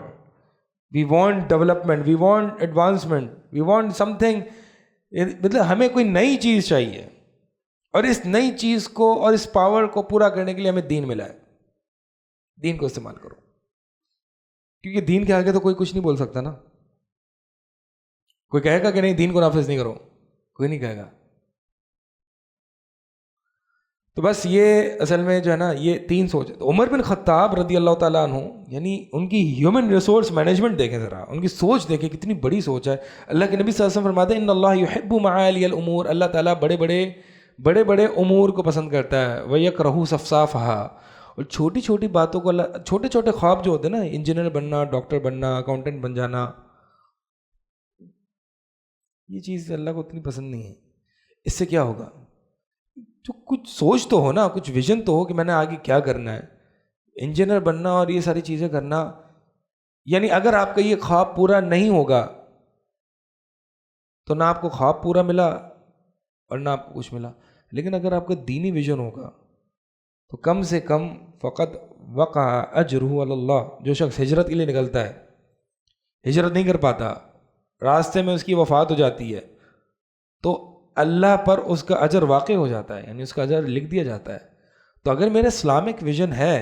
we want development, we want advancement, we want something. مطلب ہمیں کوئی نئی چیز چاہیے، اور اس نئی چیز کو اور اس پاور کو پورا کرنے کے لیے ہمیں دین ملا ہے. دین کو استعمال کرو، کیونکہ دین کے آگے تو کوئی کچھ نہیں بول سکتا نا. کوئی کہے گا کہ نہیں دین کو نافذ نہیں کرو؟ کوئی نہیں کہے گا. تو بس یہ اصل میں جو ہے نا، یہ 3 سوچ ہے. عمر بن خطاب رضی اللہ تعالیٰ عنہ، یعنی ان کی ہیومن ریسورس مینجمنٹ دیکھیں ذرا، ان کی سوچ دیکھیں کتنی بڑی سوچ ہے. اللہ کے نبی صلی اللہ علیہ وسلم فرماتے ہیں ان اللہ یحب معالی الامور، اللہ تعالیٰ بڑے بڑے امور کو پسند کرتا ہے. ویکرہ صفصافھا، اور چھوٹی چھوٹی باتوں کو اللہ، چھوٹے چھوٹے خواب جو ہوتے ہیں نا، انجینئر بننا، ڈاکٹر بننا، اکاؤنٹنٹ بن جانا، یہ چیز اللہ کو اتنی پسند نہیں ہے. اس سے کیا ہوگا؟ جو کچھ سوچ تو ہو نا، کچھ ویژن تو ہو کہ میں نے آگے کیا کرنا ہے. انجینئر بننا اور یہ ساری چیزیں کرنا، یعنی اگر آپ کا یہ خواب پورا نہیں ہوگا تو نہ آپ کو خواب پورا ملا اور نہ آپ کو کچھ ملا. لیکن اگر آپ کا دینی ویژن ہوگا تو کم سے کم فقط وقع اجرہ علی اللہ. جو شخص ہجرت کے لیے نکلتا ہے، ہجرت نہیں کر پاتا، راستے میں اس کی وفات ہو جاتی ہے، تو اللہ پر اس کا اجر واقع ہو جاتا ہے، یعنی اس کا اجر لکھ دیا جاتا ہے. تو اگر میرا اسلامک ویژن ہے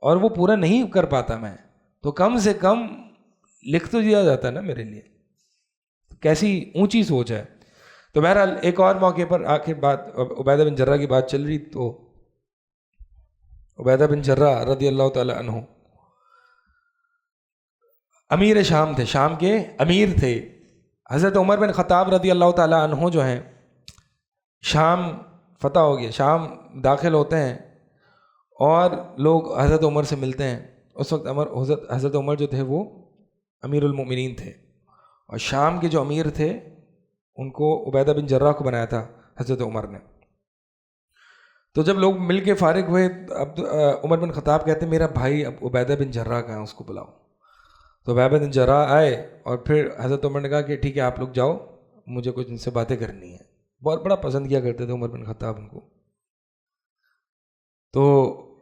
اور وہ پورا نہیں کر پاتا میں، تو کم سے کم لکھ تو دیا جاتا ہے نا میرے لیے. کیسی اونچی سوچ ہے. تو بہرحال ایک اور موقع پر آخر بات عبیدہ بن جراح کی بات چل رہی، تو عبیدہ بن جراح رضی اللہ تعالی عنہ امیر شام تھے، شام کے امیر تھے. حضرت عمر بن خطاب رضی اللہ تعالیٰ عنہ جو ہیں، شام فتح ہو گیا، شام داخل ہوتے ہیں اور لوگ حضرت عمر سے ملتے ہیں اس وقت حضرت عمر جو تھے وہ امیر المؤمنین تھے، اور شام کے جو امیر تھے ان کو عبیدہ بن جراح کو بنایا تھا حضرت عمر نے۔ تو جب لوگ مل کے فارغ ہوئے، عمر بن خطاب کہتے ہیں میرا بھائی اب عبیدہ بن جراح کہاں ہے، اس کو بلاؤ۔ تو عبیدہ بن جراح آئے اور پھر حضرت عمر نے کہا کہ ٹھیک ہے آپ لوگ جاؤ، مجھے کچھ ان سے باتیں کرنی ہیں۔ بہت بڑا پسند کیا کرتے تھے عمر بن خطاب ان کو۔ تو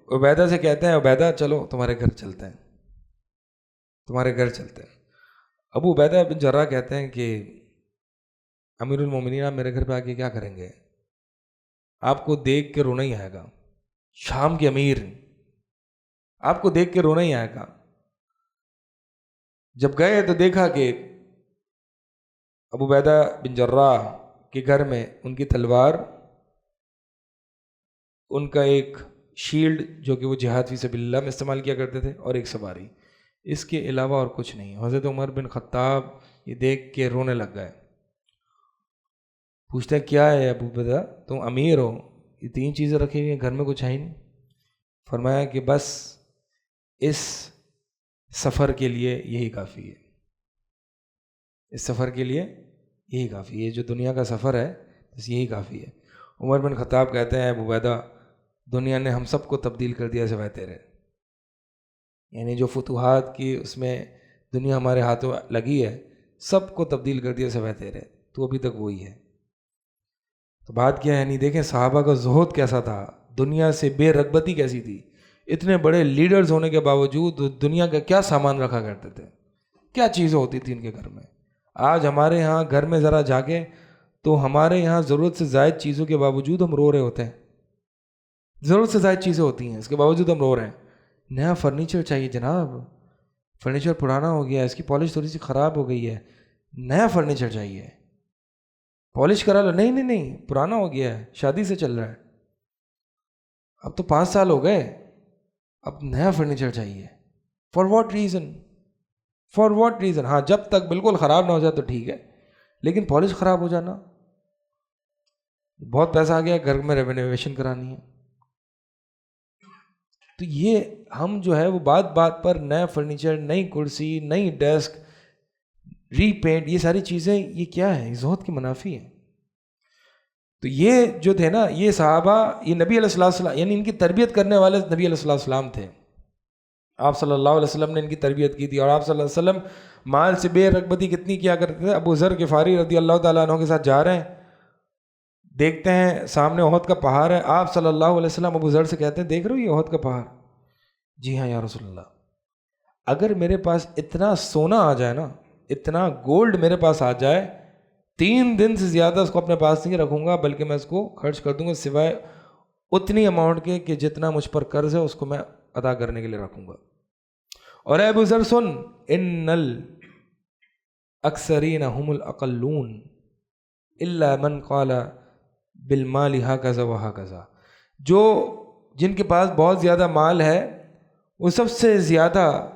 عبیدہ سے کہتے ہیں عبیدہ چلو تمہارے گھر چلتے ہیں، تمہارے گھر چلتے ہیں۔ ابو عبیدہ بن جراح کہتے ہیں کہ امیر المومنین آپ میرے گھر پہ آ کے کیا کریں گے، آپ کو دیکھ کے رونا ہی آئے گا، شام کے امیر آپ کو دیکھ کے رونا ہی آئے گا۔ جب گئے تو دیکھا کہ ابو عبیدہ بن جراح کے گھر میں ان کی تلوار، ان کا ایک شیلڈ جو کہ وہ جہاد فی سبیل اللہ میں استعمال کیا کرتے تھے، اور ایک سواری، اس کے علاوہ اور کچھ نہیں۔ حضرت عمر بن خطاب یہ دیکھ کے رونے لگ گئے۔ پوچھتے ہیں کیا ہے ابو عبیدہ، تم امیر ہو، یہ 3 چیزیں رکھی ہوئی ہیں، گھر میں کچھ ہے ہی نہیں؟ فرمایا کہ بس اس سفر کے لیے یہی کافی ہے، اس سفر کے لیے یہی کافی ہے، جو دنیا کا سفر ہے بس یہی کافی ہے۔ عمر بن خطاب کہتے ہیں ابو عبیدہ دنیا نے ہم سب کو تبدیل کر دیا سوائے تیرے، یعنی جو فتوحات کی اس میں دنیا ہمارے ہاتھوں لگی ہے سب کو تبدیل کر دیا سوائے تیرے، تو ابھی تک وہی ہے۔ تو بات کیا ہے، یعنی دیکھیں صحابہ کا زہد کیسا تھا، دنیا سے بے رغبتی کیسی تھی، اتنے بڑے لیڈرز ہونے کے باوجود دنیا کا کیا سامان رکھا کرتے تھے، کیا چیزیں ہوتی تھی ان کے گھر میں۔ آج ہمارے ہاں گھر میں ذرا جاگے تو ہمارے یہاں ضرورت سے زائد چیزوں کے باوجود ہم رو رہے ہوتے ہیں، ضرورت سے زائد چیزیں ہوتی ہیں اس کے باوجود ہم رو رہے ہیں۔ نیا فرنیچر چاہیے جناب، فرنیچر پرانا ہو گیا ہے، اس کی پالش تھوڑی سی خراب ہو گئی ہے، نیا فرنیچر چاہیے، پالش کرا لو، نہیں نہیں نہیں پرانا ہو گیا ہے، شادی سے چل رہا ہے، اب تو 5 سال ہو گئے، اب نیا فرنیچر چاہیے۔ For what reason, for what reason? ہاں جب تک بالکل خراب نہ ہو جائے تو ٹھیک ہے، لیکن پالش خراب ہو جانا، بہت پیسہ آ گیا گھر میں رینوویشن کرانی ہے۔ تو یہ ہم جو ہے وہ بات بات پر نیا فرنیچر، نئی کرسی، نئی ڈیسک، ری پینٹ، یہ ساری چیزیں یہ کیا ہے، زہد کی منافی ہے۔ تو یہ جو تھے نا یہ صحابہ، یہ نبی علیہ السلام یعنی ان کی تربیت کرنے والے نبی علیہ السلام تھے، آپ صلی اللہ علیہ وسلم نے ان کی تربیت کی تھی، اور آپ صلی اللہ علیہ وسلم مال سے بے رغبتی کتنی کیا کرتے تھے۔ ابو ذر غفاری رضی اللہ تعالیٰ عنہ کے ساتھ جا رہے ہیں، دیکھتے ہیں سامنے احد کا پہاڑ ہے، آپ صلی اللہ علیہ وسلم ابو ذر سے کہتے ہیں دیکھ رہے ہو یہ احد کا پہاڑ؟ جی ہاں یا رسول اللہ، اگر میرے پاس اتنا سونا آ جائے نا، اتنا گولڈ میرے پاس آ جائے، 3 دن سے زیادہ اس کو اپنے پاس نہیں رکھوں گا، بلکہ میں اس کو خرچ کر دوں گا سوائے اتنی اماؤنٹ کے کہ جتنا مجھ پر قرض ہے اس کو میں ادا کرنے کے لیے رکھوں گا۔ اور اے ابو ذر سن، ان الاکثرین هم الاقلون الا من قال بالمال ہکذا وہکذا، جو جن کے پاس بہت زیادہ مال ہے وہ سب سے زیادہ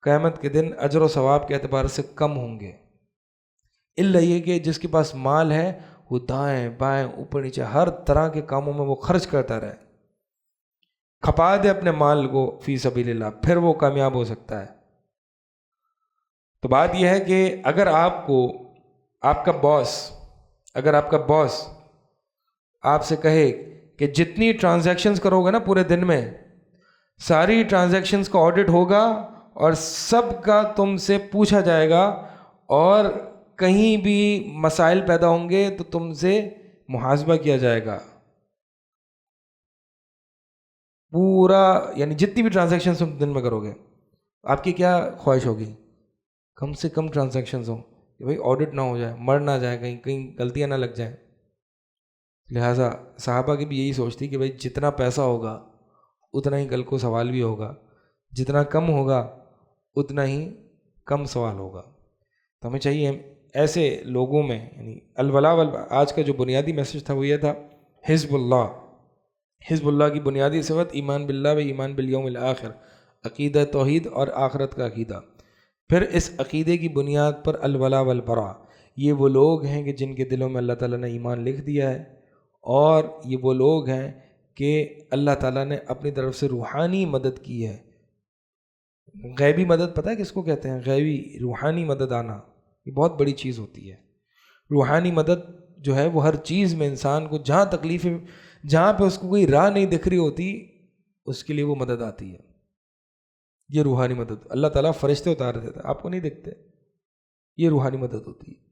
قیامت کے دن اجر و ثواب کے اعتبار سے کم ہوں گے، الا یہ کہ جس کے پاس مال ہے وہ دائیں بائیں اوپر نیچے ہر طرح کے کاموں میں وہ خرچ کرتا رہے، کھپا دے اپنے مال کو فی سبیل اللہ، پھر وہ کامیاب ہو سکتا ہے۔ تو بات یہ ہے کہ اگر آپ کو آپ کا باس آپ سے کہے کہ جتنی ٹرانزیکشنز کرو گے نا پورے دن میں، ساری ٹرانزیکشنز کا آڈٹ ہوگا اور سب کا تم سے پوچھا جائے گا، اور کہیں بھی مسائل پیدا ہوں گے تو تم سے محاسبہ کیا جائے گا، پورا یعنی جتنی بھی ٹرانزیکشنز تم دن میں کرو گے، آپ کی کیا خواہش ہوگی؟ کم سے کم ٹرانزیکشنز ہوں کہ بھائی آڈٹ نہ ہو جائے، مر نہ جائے، کہیں غلطیاں نہ لگ جائیں۔ لہٰذا صحابہ کی بھی یہی سوچ تھی کہ بھائی جتنا پیسہ ہوگا اتنا ہی کل کو سوال بھی ہوگا، جتنا کم ہوگا اتنا ہی کم سوال ہوگا۔ تو ہمیں چاہیے ایسے لوگوں میں، یعنی الولاء آج کا جو بنیادی میسج تھا وہ یہ تھا، حزب اللہ، حزب اللہ کی بنیادی صفت ایمان باللہ و ایمان بالیوم الآخر، عقیدہ توحید اور آخرت کا عقیدہ۔ پھر اس عقیدے کی بنیاد پر الولاء والبراء، یہ وہ لوگ ہیں کہ جن کے دلوں میں اللہ تعالیٰ نے ایمان لکھ دیا ہے، اور یہ وہ لوگ ہیں کہ اللہ تعالیٰ نے اپنی طرف سے روحانی مدد کی ہے، غیبی مدد پتہ ہے کس کو کہتے ہیں؟ غیبی روحانی مدد آنا، یہ بہت بڑی چیز ہوتی ہے۔ روحانی مدد جو ہے وہ ہر چیز میں انسان کو جہاں تکلیفیں، جہاں پہ اس کو کوئی راہ نہیں دکھ رہی ہوتی، اس کے لیے وہ مدد آتی ہے۔ یہ روحانی مدد اللہ تعالیٰ فرشتے اتار دیتا ہے، آپ کو نہیں دکھتے، یہ روحانی مدد ہوتی ہے۔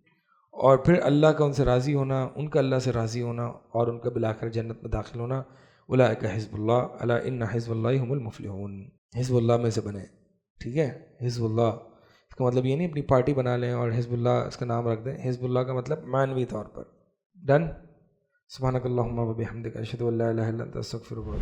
اور پھر اللہ کا ان سے راضی ہونا، ان کا اللہ سے راضی ہونا، اور ان کا بالآخر جنت میں داخل ہونا۔ اولئک حزب اللہ الا ان حزب اللہ هم المفلحون، حزب اللہ میں سے بنے، ٹھیک ہے؟ حزب اللہ اس کا مطلب یہ نہیں اپنی پارٹی بنا لیں اور حزب اللہ اس کا نام رکھ دیں، حزب اللہ کا مطلب معنوی طور پر۔ ڈن؟ سبحانک اللہم و بحمدک اشہد ان لا الہ الا انت استغفرک۔